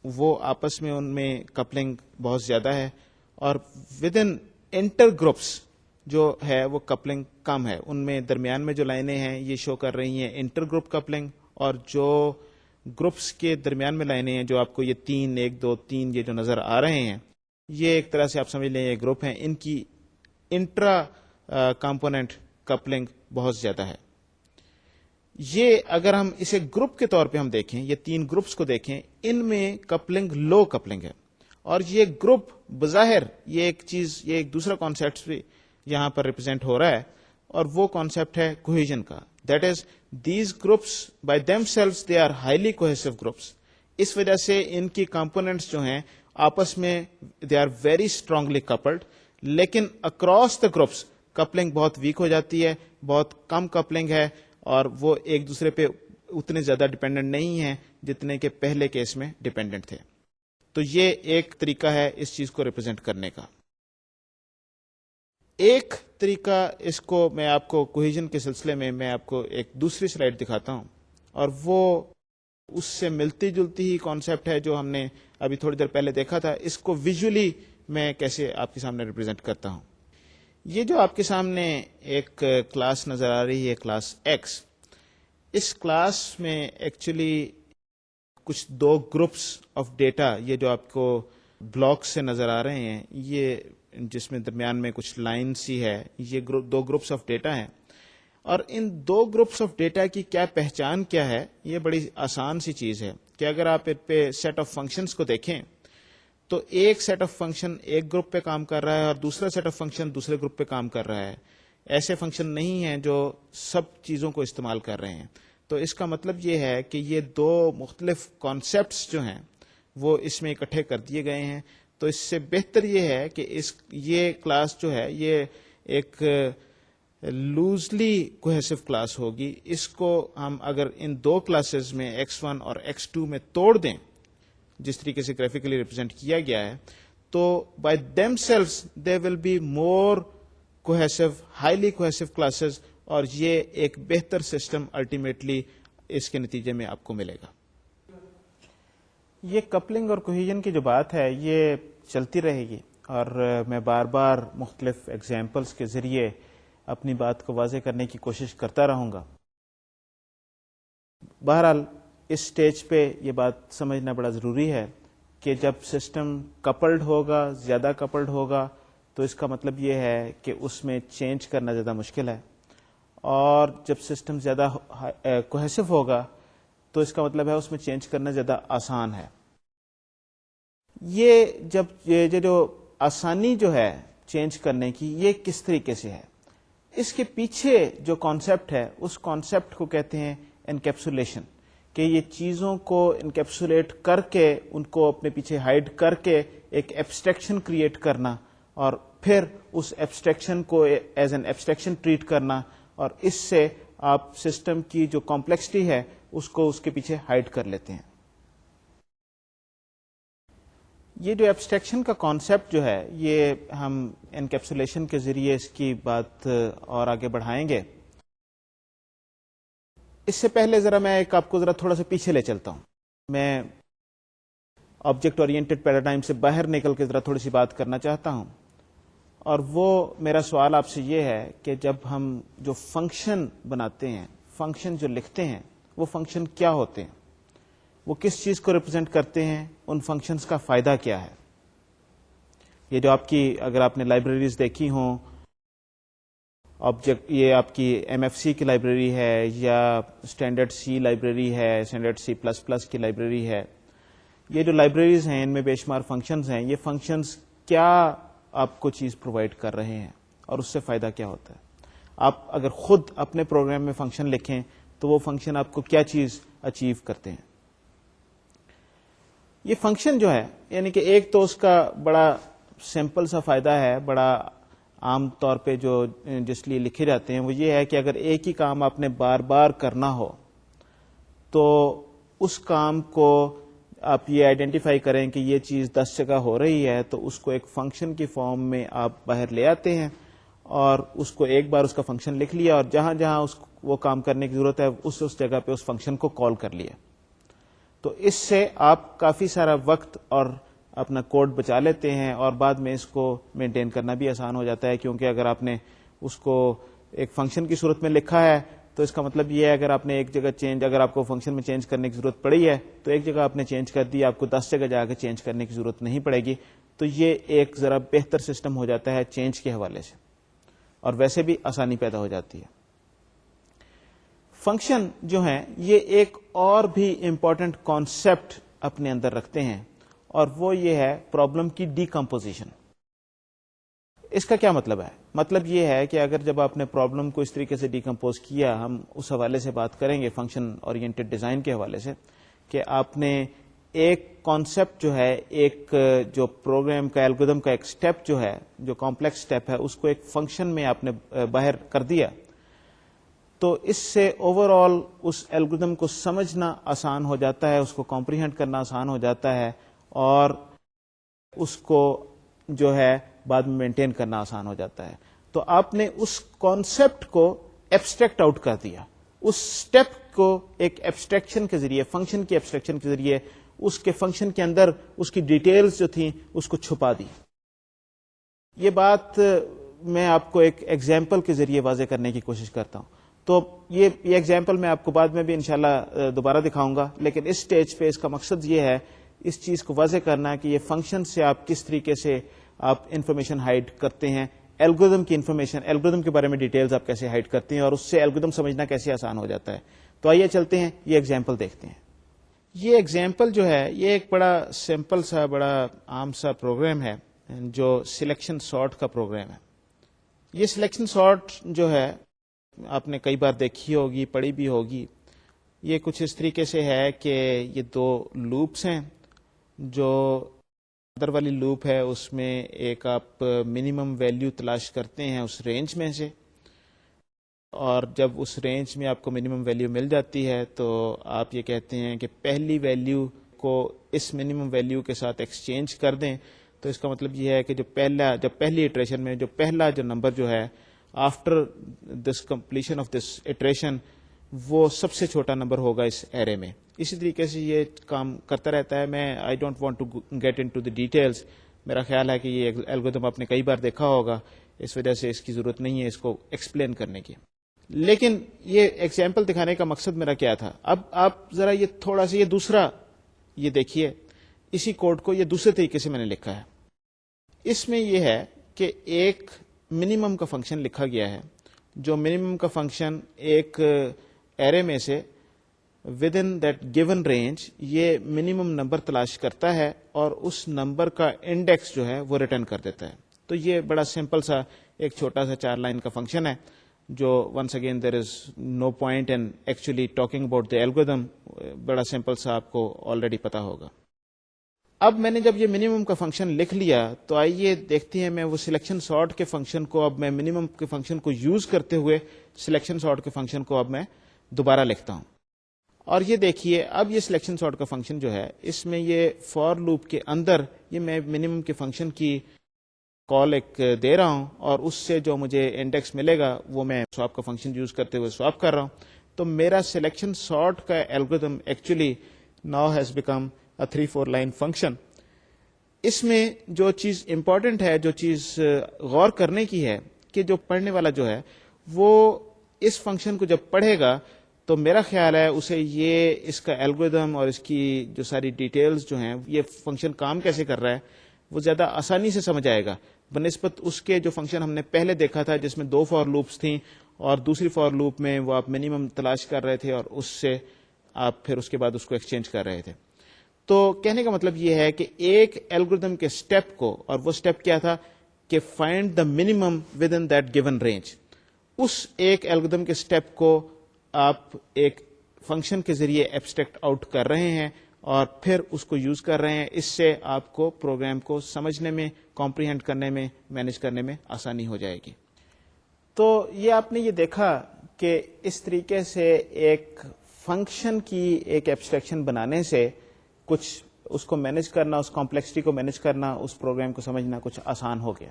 وہ آپس میں ان میں کپلنگ بہت زیادہ ہے اور ود ان انٹر گروپس جو ہے وہ کپلنگ کم ہے. ان میں درمیان میں جو لائنیں ہیں یہ شو کر رہی ہیں انٹر گروپ کپلنگ, اور جو گروپس کے درمیان میں لائنیں ہیں جو آپ کو یہ 3 1 2 3 یہ جو نظر آ رہے ہیں یہ ایک طرح سے آپ سمجھ لیں یہ گروپ ہیں, ان کی انٹرا کمپوننٹ کپلنگ بہت زیادہ ہے. یہ اگر ہم اسے گروپ کے طور پہ ہم دیکھیں, یہ 3 گروپس کو دیکھیں, ان میں کپلنگ لو کپلنگ ہے. اور یہ گروپ بظاہر یہ ایک چیز, یہ ایک دوسرا کانسیپٹ بھی یہاں پر ریپرزینٹ ہو رہا ہے اور وہ کانسیپٹ ہے کوہیژن کا. That is these groups by themselves they are highly cohesive groups. اس وجہ سے ان کی کمپوننٹس جو ہیں آپس میں they are very strongly coupled, لیکن اکراس دا گروپس کپلنگ بہت ویک ہو جاتی ہے, بہت کم کپلنگ ہے اور وہ ایک دوسرے پہ اتنے زیادہ ڈیپینڈنٹ نہیں ہیں جتنے کہ پہلے کیس میں ڈیپینڈنٹ تھے. تو یہ ایک طریقہ ہے اس چیز کو ریپرزینٹ کرنے کا. ایک طریقہ اس کو میں آپ کو کوہیژن کے سلسلے میں آپ کو ایک دوسری سلائیڈ دکھاتا ہوں اور وہ اس سے ملتی جلتی ہی کانسیپٹ ہے جو ہم نے ابھی تھوڑی دیر پہلے دیکھا تھا. اس کو ویژولی میں کیسے آپ کے سامنے ریپرزینٹ کرتا ہوں. یہ جو آپ کے سامنے ایک کلاس نظر آ رہی ہے کلاس ایکس، اس کلاس میں ایکچولی کچھ دو گروپس آف ڈیٹا، یہ جو آپ کو بلاکس سے نظر آ رہے ہیں، یہ جس میں درمیان میں کچھ لائن سی ہے، یہ دو گروپس آف ڈیٹا ہیں. اور ان دو گروپس آف ڈیٹا کی کیا پہچان کیا ہے، یہ بڑی آسان سی چیز ہے کہ اگر آپ اس پہ سیٹ آف فنکشنز کو دیکھیں تو ایک سیٹ آف فنکشن ایک گروپ پہ کام کر رہا ہے اور دوسرا سیٹ آف فنکشن دوسرے گروپ پہ کام کر رہا ہے. ایسے فنکشن نہیں ہیں جو سب چیزوں کو استعمال کر رہے ہیں. تو اس کا مطلب یہ ہے کہ یہ دو مختلف کانسیپٹس جو ہیں وہ اس میں اکٹھے کر دیے گئے ہیں. تو اس سے بہتر یہ ہے کہ یہ کلاس جو ہے یہ ایک لوزلی کوہیسو کلاس ہوگی. اس کو ہم اگر ان دو کلاسز میں x1 اور x2 میں توڑ دیں، جس طریقے سے گرافیکلی ریپرزینٹ کیا گیا ہے، تو by themselves they will be more cohesive, highly cohesive classes, اور یہ ایک بہتر سسٹم الٹیمیٹلی اس کے نتیجے میں آپ کو ملے گا. یہ کپلنگ اور کوہیژن کی جو بات ہے یہ چلتی رہے گی، اور میں بار بار مختلف ایگزامپلس کے ذریعے اپنی بات کو واضح کرنے کی کوشش کرتا رہوں گا. بہرحال اس سٹیج پہ یہ بات سمجھنا بڑا ضروری ہے کہ جب سسٹم کپلڈ ہوگا، زیادہ کپلڈ ہوگا، تو اس کا مطلب یہ ہے کہ اس میں چینج کرنا زیادہ مشکل ہے، اور جب سسٹم زیادہ کوہیسو ہوگا تو اس کا مطلب ہے اس میں چینج کرنا زیادہ آسان ہے. یہ جو آسانی جو ہے چینج کرنے کی، یہ کس طریقے سے ہے؟ اس کے پیچھے جو کانسیپٹ ہے اس کانسیپٹ کو کہتے ہیں انکیپسولیشن، کہ یہ چیزوں کو انکیپسولیٹ کر کے ان کو اپنے پیچھے ہائڈ کر کے ایک ایبسٹریکشن کریٹ کرنا، اور پھر اس ایبسٹریکشن کو ایز این ایبسٹریکشن ٹریٹ کرنا، اور اس سے آپ سسٹم کی جو کمپلیکسٹی ہے اس کو اس کے پیچھے ہائڈ کر لیتے ہیں. یہ جو ایبسٹریکشن کا کانسیپٹ جو ہے یہ ہم انکیپسولیشن کے ذریعے اس کی بات اور آگے بڑھائیں گے. اس سے پہلے ذرا میں آپ کو تھوڑا سا پیچھے لے چلتا ہوں. میں آبجیکٹ اورینٹڈ پیراڈائم سے باہر نکل کے تھوڑی سی بات کرنا چاہتا ہوں، اور وہ میرا سوال آپ سے یہ ہے کہ جب ہم جو فنکشن بناتے ہیں، فنکشن جو لکھتے ہیں، وہ فنکشن کیا ہوتے ہیں، وہ کس چیز کو ریپرزینٹ کرتے ہیں، ان فنکشنز کا فائدہ کیا ہے. یہ جو اگر آپ نے لائبریریز دیکھی ہوں، آبجیکٹ، یہ آپ کی MFC کی لائبریری ہے یا اسٹینڈرڈ سی لائبریری ہے، اسٹینڈرڈ C++ کی لائبریری ہے، یہ جو لائبریریز ہیں ان میں بے شمار فنکشنز ہیں. یہ فنکشنز کیا آپ کو چیز پرووائڈ کر رہے ہیں اور اس سے فائدہ کیا ہوتا ہے؟ آپ اگر خود اپنے پروگرام میں فنکشن لکھیں تو وہ فنکشن آپ کو کیا چیز اچیو کرتے ہیں؟ یہ فنکشن جو ہے، یعنی کہ ایک تو اس کا بڑا سمپل سا فائدہ ہے، بڑا عام طور پہ جو جس لیے لکھے جاتے ہیں، وہ یہ ہے کہ اگر ایک ہی کام آپ نے بار بار کرنا ہو تو اس کام کو آپ یہ آئیڈینٹیفائی کریں کہ یہ چیز 10 جگہ ہو رہی ہے، تو اس کو ایک فنکشن کی فارم میں آپ باہر لے آتے ہیں، اور اس کو ایک بار اس کا فنکشن لکھ لیا، اور جہاں جہاں وہ کام کرنے کی ضرورت ہے اس جگہ پہ اس فنکشن کو کال کر لیا. تو اس سے آپ کافی سارا وقت اور اپنا کوڈ بچا لیتے ہیں، اور بعد میں اس کو مینٹین کرنا بھی آسان ہو جاتا ہے، کیونکہ اگر آپ نے اس کو ایک فنکشن کی صورت میں لکھا ہے تو اس کا مطلب یہ ہے اگر آپ نے ایک جگہ اگر آپ کو فنکشن میں چینج کرنے کی ضرورت پڑی ہے تو ایک جگہ آپ نے چینج کر دی، آپ کو 10 جگہ جا کے چینج کرنے کی ضرورت نہیں پڑے گی. تو یہ ایک ذرا بہتر سسٹم ہو جاتا ہے چینج کے حوالے سے، اور ویسے بھی آسانی پیدا ہو جاتی ہے. فنکشن جو ہیں یہ ایک اور بھی امپورٹنٹ کانسیپٹ اپنے اندر رکھتے ہیں، اور وہ یہ ہے پرابلم کی ڈیکمپوزیشن. اس کا کیا مطلب ہے؟ مطلب یہ ہے کہ اگر جب آپ نے پرابلم کو اس طریقے سے ڈیکمپوز کیا، ہم اس حوالے سے بات کریں گے فنکشن اورینٹڈ ڈیزائن کے حوالے سے، کہ آپ نے ایک کانسیپٹ جو ہے، ایک جو پروگرام کا الگورتھم کا ایک سٹیپ جو ہے، جو کمپلیکس سٹیپ ہے، اس کو ایک فنکشن میں آپ نے باہر کر دیا، تو اس سے اوور آل اس الگورتھم کو سمجھنا آسان ہو جاتا ہے، اس کو کمپریہینڈ کرنا آسان ہو جاتا ہے، اور اس کو جو ہے بعد میں مینٹین کرنا آسان ہو جاتا ہے. تو آپ نے اس کانسیپٹ کو ایبسٹریکٹ آؤٹ کر دیا، اس سٹیپ کو ایک ایبسٹریکشن کے ذریعے، فنکشن کی ایبسٹریکشن کے ذریعے اس کے فنکشن کے اندر اس کی ڈیٹیلز جو تھیں اس کو چھپا دی. یہ بات میں آپ کو ایک ایگزامپل کے ذریعے واضح کرنے کی کوشش کرتا ہوں. تو یہ ایگزامپل میں آپ کو بعد میں بھی انشاءاللہ دوبارہ دکھاؤں گا, لیکن اس سٹیج پہ اس کا مقصد یہ ہے اس چیز کو واضح کرنا کہ یہ فنکشن سے آپ کس طریقے سے آپ انفارمیشن ہائڈ کرتے ہیں, الگوریدم کی انفارمیشن, الگوریدم کے بارے میں ڈیٹیلز آپ کیسے ہائڈ کرتے ہیں, اور اس سے الگوریدم سمجھنا کیسے آسان ہو جاتا ہے. تو آئیے چلتے ہیں, یہ ایگزامپل دیکھتے ہیں. یہ ایگزامپل جو ہے یہ ایک بڑا سمپل سا بڑا عام سا پروگرام ہے جو سلیکشن سارٹ کا پروگرام ہے. یہ سلیکشن سارٹ جو ہے آپ نے کئی بار دیکھی ہوگی, پڑھی بھی ہوگی. یہ کچھ اس طریقے سے ہے کہ یہ دو لوپس ہیں. جو اندر والی لوپ ہے اس میں ایک آپ منیمم ویلیو تلاش کرتے ہیں اس رینج میں سے, اور جب اس رینج میں آپ کو منیمم ویلیو مل جاتی ہے تو آپ یہ کہتے ہیں کہ پہلی ویلیو کو اس منیمم ویلیو کے ساتھ ایکسچینج کر دیں. تو اس کا مطلب یہ ہے کہ جب پہلی اٹریشن میں جو پہلا جو نمبر جو ہے after this completion of this iteration وہ سب سے چھوٹا نمبر ہوگا اس ایرے میں. اسی طریقے سے یہ کام کرتا رہتا ہے. میں I don't want to get into the details. میرا خیال ہے کہ یہ الگوریدم آپ نے کئی بار دیکھا ہوگا, اس وجہ سے اس کی ضرورت نہیں ہے اس کو ایکسپلین کرنے کی. لیکن یہ ایگزامپل دکھانے کا مقصد میرا کیا تھا. اب آپ ذرا یہ تھوڑا سا یہ دوسرا یہ دیکھیے, اسی کوڈ کو یہ دوسرے طریقے سے میں نے لکھا ہے. اس میں یہ ہے کہ ایک منیمم کا فنکشن لکھا گیا ہے, جو منیمم کا فنکشن ایک ایرے میں سے with in that given range یہ منیمم نمبر تلاش کرتا ہے اور اس نمبر کا انڈیکس جو ہے وہ ریٹرن کر دیتا ہے. تو یہ بڑا سمپل سا ایک چھوٹا سا 4 لائن کا فنکشن ہے جو once again there is no point in actually talking about the algorithm. بڑا سمپل سا آپ کو آلریڈی پتا ہوگا. اب میں نے جب یہ منیمم کا فنکشن لکھ لیا تو آئیے دیکھتے ہیں میں وہ سلیکشن سارٹ کے فنکشن کو اب میں منیمم کے فنکشن کو یوز کرتے ہوئے سلیکشن سارٹ کے فنکشن کو اب میں دوبارہ لکھتا ہوں. اور یہ دیکھیے اب یہ سلیکشن سارٹ کا فنکشن جو ہے اس میں یہ فار لوپ کے اندر یہ میں منیمم کے فنکشن کی کال ایک دے رہا ہوں, اور اس سے جو مجھے انڈیکس ملے گا وہ میں سواپ کا فنکشن یوز کرتے ہوئے سواپ کر رہا ہوں. تو میرا سلیکشن سارٹ کا algorithm actually now has become 3-4 line function. اس میں جو چیز امپورٹنٹ ہے, جو چیز غور کرنے کی ہے کہ جو پڑھنے والا جو ہے وہ اس فنکشن کو جب پڑھے گا تو میرا خیال ہے اسے یہ اس کا الگوریدم اور اس کی جو ساری ڈیٹیلز جو ہیں یہ فنکشن کام کیسے کر رہا ہے وہ زیادہ آسانی سے سمجھ آئے گا بنسبت اس کے جو فنکشن ہم نے پہلے دیکھا تھا جس میں 2 فار لوپس تھیں اور دوسری فار لوپ میں وہ آپ منیمم تلاش کر رہے تھے اور اس سے آپ پھر اس کے بعد اس کو ایکسچینج کر رہے تھے. تو کہنے کا مطلب یہ ہے کہ ایک الگوریدم کے سٹیپ کو, اور وہ سٹیپ کیا تھا کہ find the minimum within that given range, اس ایک الگوریدم کے سٹیپ کو آپ ایک فنکشن کے ذریعے ایبسٹریکٹ آؤٹ کر رہے ہیں اور پھر اس کو یوز کر رہے ہیں. اس سے آپ کو پروگرام کو سمجھنے میں, کمپریہینڈ کرنے میں, مینج کرنے میں آسانی ہو جائے گی. تو یہ آپ نے یہ دیکھا کہ اس طریقے سے ایک فنکشن کی ایک ایبسٹریکشن بنانے سے کچھ اس کو مینج کرنا, اس کمپلیکسٹی کو مینج کرنا, اس پروگرام کو سمجھنا کچھ آسان ہو گیا.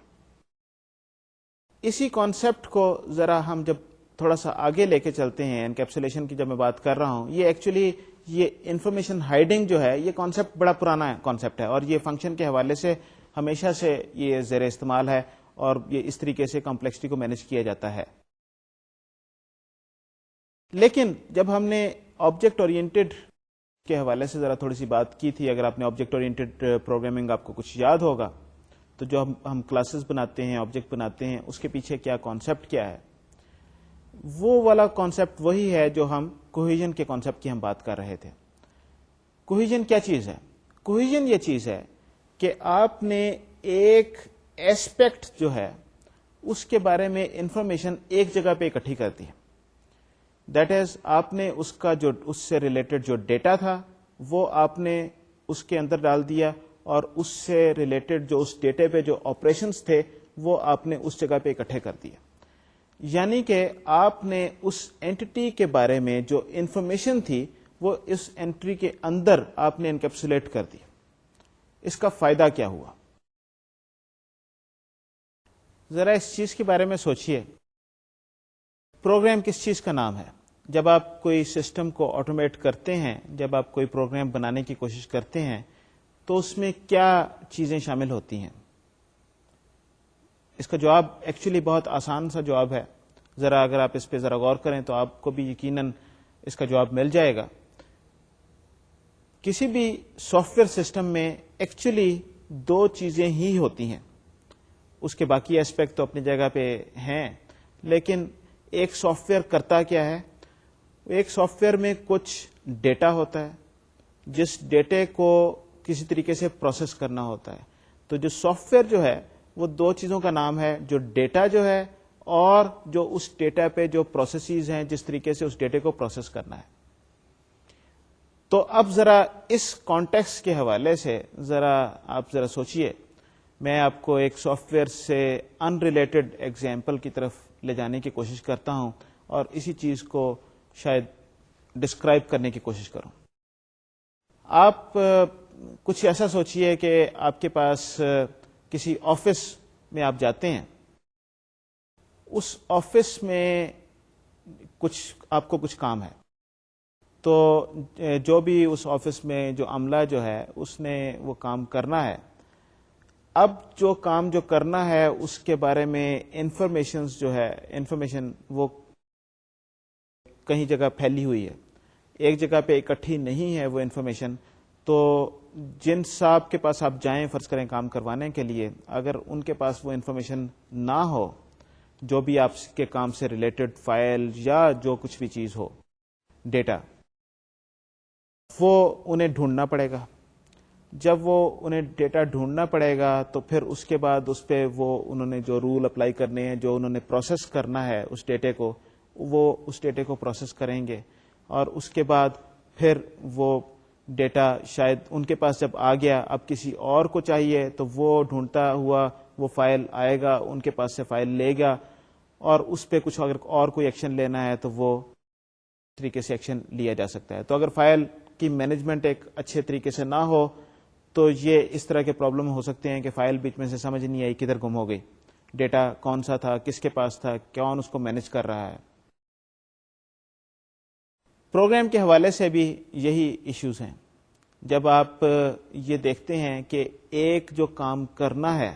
اسی کانسیپٹ کو ذرا ہم جب تھوڑا سا آگے لے کے چلتے ہیں, انکیپسولیشن کی جب میں بات کر رہا ہوں, یہ ایکچولی یہ انفارمیشن ہائڈنگ جو ہے یہ کانسیپٹ بڑا پرانا کانسیپٹ ہے اور یہ فنکشن کے حوالے سے ہمیشہ سے یہ زیر استعمال ہے اور یہ اس طریقے سے کمپلیکسٹی کو مینج کیا جاتا ہے. لیکن جب ہم نے آبجیکٹ اورینٹڈ کے حوالے سے ذرا تھوڑی سی بات کی تھی, اگر آپ نے آبجیکٹ اورینٹڈ پروگرامنگ آپ کو کچھ یاد ہوگا تو جو ہم کلاسز بناتے ہیں, آبجیکٹ بناتے ہیں, اس کے پیچھے کیا کانسیپٹ کیا ہے, وہ والا کانسیپٹ وہی ہے جو ہم کوہیژن کے کانسیپٹ کی ہم بات کر رہے تھے. کوہیژن کیا چیز ہے؟ کوہیژن یہ چیز ہے کہ آپ نے ایک ایسپیکٹ جو ہے اس کے بارے میں انفارمیشن ایک جگہ پہ اکٹھی کر دی. دیٹ از آپ نے اس کا جو اس سے ریلیٹڈ جو ڈیٹا تھا وہ آپ نے اس کے اندر ڈال دیا اور اس سے ریلیٹڈ جو اس ڈیٹے پہ جو آپریشنز تھے وہ آپ نے اس جگہ پہ اکٹھے کر دیا. یعنی کہ آپ نے اس اینٹی کے بارے میں جو انفارمیشن تھی وہ اس اینٹری کے اندر آپ نے انکیپسولیٹ کر دی. اس کا فائدہ کیا ہوا؟ ذرا اس چیز کے بارے میں سوچئے. پروگرام کس چیز کا نام ہے؟ جب آپ کوئی سسٹم کو آٹومیٹ کرتے ہیں, جب آپ کوئی پروگرام بنانے کی کوشش کرتے ہیں تو اس میں کیا چیزیں شامل ہوتی ہیں؟ اس کا جواب ایکچولی بہت آسان سا جواب ہے. ذرا اگر آپ اس پہ ذرا غور کریں تو آپ کو بھی یقیناً اس کا جواب مل جائے گا. کسی بھی سافٹ ویئر سسٹم میں ایکچولی دو چیزیں ہی ہوتی ہیں. اس کے باقی ایسپیکٹ تو اپنی جگہ پہ ہیں, لیکن ایک سافٹ ویئر کرتا کیا ہے؟ ایک سافٹ ویئر میں کچھ ڈیٹا ہوتا ہے, جس ڈیٹے کو کسی طریقے سے پروسیس کرنا ہوتا ہے. تو جو سافٹ ویئر جو ہے وہ دو چیزوں کا نام ہے, جو ڈیٹا جو ہے اور جو اس ڈیٹا پہ جو پروسیسز ہیں جس طریقے سے اس ڈیٹے کو پروسیس کرنا ہے. تو اب ذرا اس کانٹیکسٹ کے حوالے سے ذرا آپ ذرا سوچئے. میں آپ کو ایک سافٹ ویئر سے ان ریلیٹڈ ایگزامپل کی طرف لے جانے کی کوشش کرتا ہوں اور اسی چیز کو شاید ڈسکرائب کرنے کی کوشش کروں. آپ کچھ ایسا سوچئے کہ آپ کے پاس کسی آفس میں آپ جاتے ہیں. اس آفس میں آپ کو کچھ کام ہے, تو جو بھی اس آفس میں جو عملہ جو ہے اس نے وہ کام کرنا ہے. اب جو کام جو کرنا ہے اس کے بارے میں انفارمیشن وہ کہیں جگہ پھیلی ہوئی ہے, ایک جگہ پہ اکٹھی نہیں ہے وہ انفارمیشن. تو جن صاحب کے پاس آپ جائیں فرض کریں کام کروانے کے لیے, اگر ان کے پاس وہ انفارمیشن نہ ہو, جو بھی آپ کے کام سے ریلیٹڈ فائل یا جو کچھ بھی چیز ہو, ڈیٹا, وہ انہیں ڈھونڈنا پڑے گا. جب وہ انہیں ڈیٹا ڈھونڈنا پڑے گا تو پھر اس کے بعد اس پہ وہ انہوں نے جو رول اپلائی کرنے ہیں, جو انہوں نے پروسیس کرنا ہے اس ڈیٹے کو, وہ اس ڈیٹے کو پروسیس کریں گے. اور اس کے بعد پھر وہ ڈیٹا شاید ان کے پاس جب آ گیا, اب کسی اور کو چاہیے تو وہ ڈھونڈتا ہوا وہ فائل آئے گا, ان کے پاس سے فائل لے گا, اور اس پہ کچھ اگر اور کوئی ایکشن لینا ہے تو وہ طریقے سے ایکشن لیا جا سکتا ہے. تو اگر فائل کی مینجمنٹ ایک اچھے طریقے سے نہ ہو تو یہ اس طرح کے پرابلم ہو سکتے ہیں کہ فائل بیچ میں سے سمجھ نہیں آئی کدھر گم ہو گئی, ڈیٹا کون سا تھا, کس کے پاس تھا, کون اس کو مینج کر رہا ہے. پروگرام کے حوالے سے بھی یہی ایشوز ہیں. جب آپ یہ دیکھتے ہیں کہ ایک جو کام کرنا ہے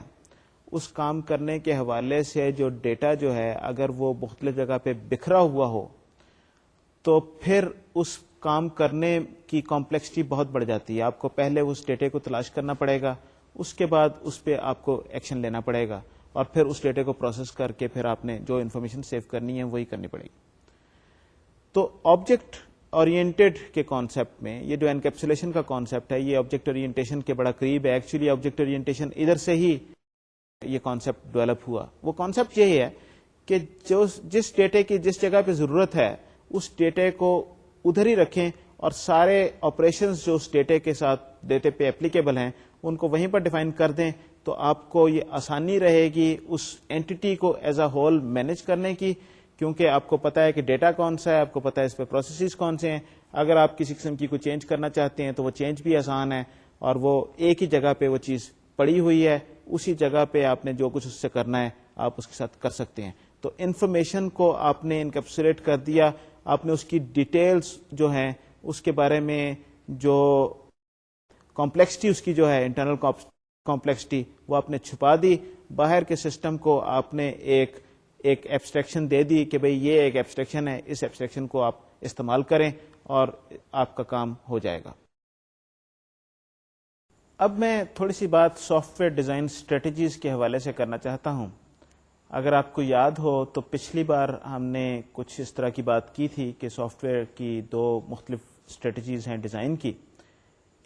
اس کام کرنے کے حوالے سے جو ڈیٹا جو ہے اگر وہ مختلف جگہ پہ بکھرا ہوا ہو تو پھر اس کام کرنے کی کمپلیکسٹی بہت بڑھ جاتی ہے. آپ کو پہلے اس ڈیٹے کو تلاش کرنا پڑے گا, اس کے بعد اس پہ آپ کو ایکشن لینا پڑے گا, اور پھر اس ڈیٹے کو پروسیس کر کے پھر آپ نے جو انفارمیشن سیو کرنی ہے وہی کرنی پڑے گی. تو آبجیکٹ اورینٹیڈ کے کانسیپٹ میں یہ جو انکیپسولیشن کا کانسیپٹ ہے یہ آبجیکٹ اورینٹیشن کے بڑا قریب ہے. ایکچولی آبجیکٹ اورینٹیشن ادھر سے ہی یہ کانسیپٹ ڈیولپ ہوا. وہ کانسیپٹ یہی ہے کہ جس ڈیٹے کی جس جگہ پہ ضرورت ہے اس ڈیٹے کو ادھر ہی رکھیں, اور سارے آپریشنز جو اس ڈیٹے کے ساتھ ڈیٹے پہ اپلیکیبل ہیں ان کو وہیں پر ڈیفائن کر دیں. تو آپ کو یہ آسانی رہے گی اس اینٹی کو ایز اے ہول مینج کرنے کی, کیونکہ آپ کو پتا ہے کہ ڈیٹا کون سا ہے, آپ کو پتا ہے اس پہ پروسیسز کون سے ہیں. اگر آپ کسی قسم کی کوئی چینج کرنا چاہتے ہیں تو وہ چینج بھی آسان ہے, اور وہ ایک ہی جگہ پہ وہ چیز پڑی ہوئی ہے, اسی جگہ پہ آپ نے جو کچھ اس سے کرنا ہے آپ اس کے ساتھ کر سکتے ہیں. تو انفارمیشن کو آپ نے انکیپسولیٹ کر دیا, آپ نے اس کی ڈیٹیلز جو ہیں اس کے بارے میں جو کمپلیکسٹی اس کی جو ہے انٹرنل کمپلیکسٹی وہ آپ نے چھپا دی. باہر کے سسٹم کو آپ نے ایک ایبسٹریکشن دے دی کہ بھئی یہ ایک ایبسٹریکشن ہے, اس ایبسٹریکشن کو آپ استعمال کریں اور آپ کا کام ہو جائے گا. اب میں تھوڑی سی بات سافٹ ویئر ڈیزائن اسٹریٹجیز کے حوالے سے کرنا چاہتا ہوں. اگر آپ کو یاد ہو تو پچھلی بار ہم نے کچھ اس طرح کی بات کی تھی کہ سافٹ ویئر کی دو مختلف اسٹریٹجیز ہیں ڈیزائن کی.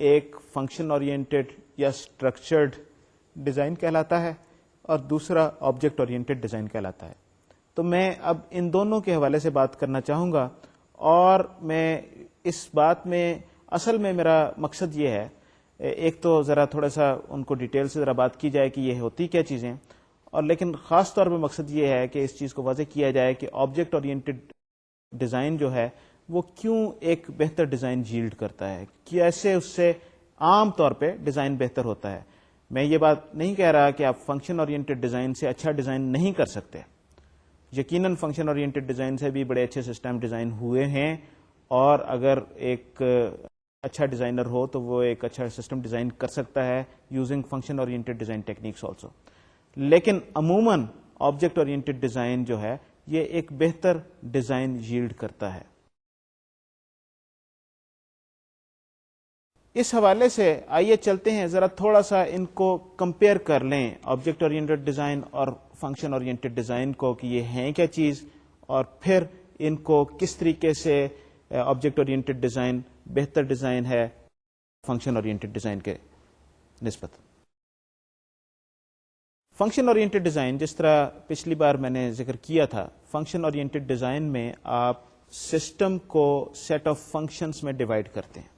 ایک فنکشن اورینٹیڈ یا اسٹرکچرڈ ڈیزائن کہلاتا ہے, اور دوسرا آبجیکٹ اورینٹیڈ ڈیزائن کہلاتا ہے. تو میں اب ان دونوں کے حوالے سے بات کرنا چاہوں گا, اور میں اس بات میں اصل میں میرا مقصد یہ ہے, ایک تو ذرا تھوڑا سا ان کو ڈیٹیل سے ذرا بات کی جائے کہ یہ ہوتی کیا چیزیں, اور لیکن خاص طور پہ مقصد یہ ہے کہ اس چیز کو واضح کیا جائے کہ آبجیکٹ اورینٹیڈ ڈیزائن جو ہے وہ کیوں ایک بہتر ڈیزائن جیلڈ کرتا ہے, کیسے اس سے عام طور پہ ڈیزائن بہتر ہوتا ہے. میں یہ بات نہیں کہہ رہا کہ آپ فنکشن اورینٹیڈ ڈیزائن سے اچھا ڈیزائن نہیں کر سکتے. یقیناً فنکشن اورینٹیڈ ڈیزائن سے بھی بڑے اچھے سسٹم ڈیزائن ہوئے ہیں, اور اگر ایک اچھا ڈیزائنر ہو تو وہ ایک اچھا سسٹم ڈیزائن کر سکتا ہے using function oriented design techniques also. لیکن عموماً آبجیکٹ اورینٹڈ ڈیزائن جو ہے یہ ایک بہتر ڈیزائن ییلڈ کرتا ہے. اس حوالے سے آئیے چلتے ہیں ذرا تھوڑا سا ان کو کمپیئر کر لیں, آبجیکٹ اورینٹڈ ڈیزائن اور فنکشن اورینٹڈ ڈیزائن کو, کہ یہ ہیں کیا چیز, اور پھر ان کو کس طریقے سے آبجیکٹ اورینٹڈ ڈیزائن بہتر ڈیزائن ہے فنکشن اورینٹڈ ڈیزائن کے نسبت. فنکشن اورینٹڈ ڈیزائن, جس طرح پچھلی بار میں نے ذکر کیا تھا, فنکشن اورینٹڈ ڈیزائن میں آپ سسٹم کو سیٹ آف فنکشنز میں ڈیوائڈ کرتے ہیں.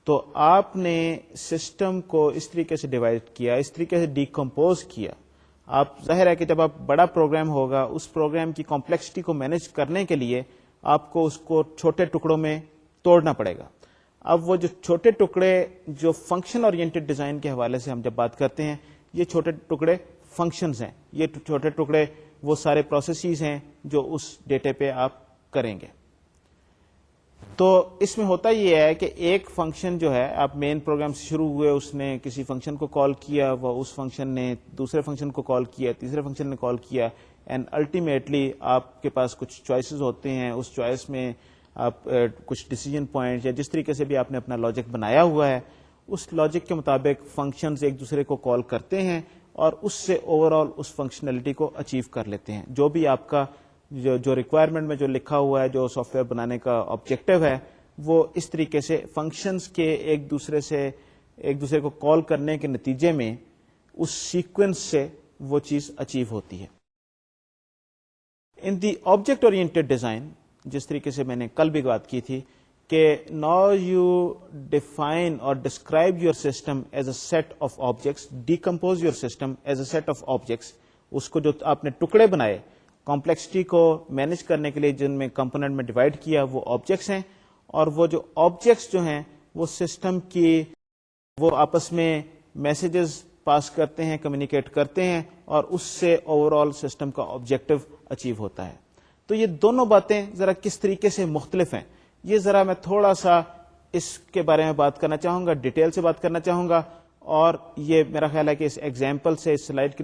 تو آپ نے سسٹم کو اس طریقے سے ڈیوائڈ کیا, اس طریقے سے ڈیکمپوز کیا. آپ ظاہر ہے کہ جب آپ بڑا پروگرام ہوگا, اس پروگرام کی کمپلیکسٹی کو مینج کرنے کے لیے آپ کو اس کو چھوٹے ٹکڑوں میں توڑنا پڑے گا. اب وہ جو چھوٹے ٹکڑے جو فنکشن اورینٹڈ ڈیزائن کے حوالے سے ہم جب بات کرتے ہیں, یہ چھوٹے ٹکڑے فنکشنز ہیں, یہ چھوٹے ٹکڑے وہ سارے پروسیسز ہیں جو اس ڈیٹے پہ آپ کریں گے. تو اس میں ہوتا یہ ہے کہ ایک فنکشن جو ہے, آپ مین پروگرام سے شروع ہوئے, اس نے کسی فنکشن کو کال کیا, وہ اس فنکشن نے دوسرے فنکشن کو کال کیا, تیسرے فنکشن نے کال کیا, اینڈ الٹیمیٹلی آپ کے پاس کچھ چوائسیز ہوتے ہیں. اس چوائس میں آپ کچھ ڈیسیجن پوائنٹ یا جس طریقے سے بھی آپ نے اپنا لاجک بنایا ہوا ہے, اس لاجک کے مطابق فنکشنز ایک دوسرے کو کال کرتے ہیں اور اس سے اوور آل اس فنکشنلٹی کو اچیو کر لیتے ہیں. جو بھی آپ کا جو ریکوائرمنٹ میں جو لکھا ہوا ہے, جو سافٹ ویئر بنانے کا آبجیکٹو ہے, وہ اس طریقے سے فنکشنز کے ایک دوسرے کو کال کرنے کے نتیجے میں اس سیکوینس سے وہ چیز اچیو ہوتی ہے. ان دی آبجیکٹ اورینٹڈ ڈیزائن, جس طریقے سے میں نے کل بھی بات کی تھی, کہ now you define or describe your system as a set of objects, decompose your system as a set of objects. اس کو جو آپ نے ٹکڑے بنائے کمپلیکسٹی کو مینج کرنے کے لیے, جن میں کمپوننٹ میں ڈیوائڈ کیا, وہ آبجیکٹس ہیں. اور وہ جو آبجیکٹس جو ہیں وہ سسٹم کی, وہ آپس میں میسیجز پاس کرتے ہیں, کمیونیکیٹ کرتے ہیں, اور اس سے اوور آل سسٹم کا آبجیکٹو اچیو ہوتا ہے. تو یہ دونوں باتیں ذرا کس طریقے سے مختلف ہیں, یہ ذرا میں تھوڑا سا اس کے بارے میں بات کرنا چاہوں گا, ڈیٹیل سے بات کرنا چاہوں گا. اور یہ میرا خیال ہے کہ اس ایگزامپل سے, اس سلائیڈ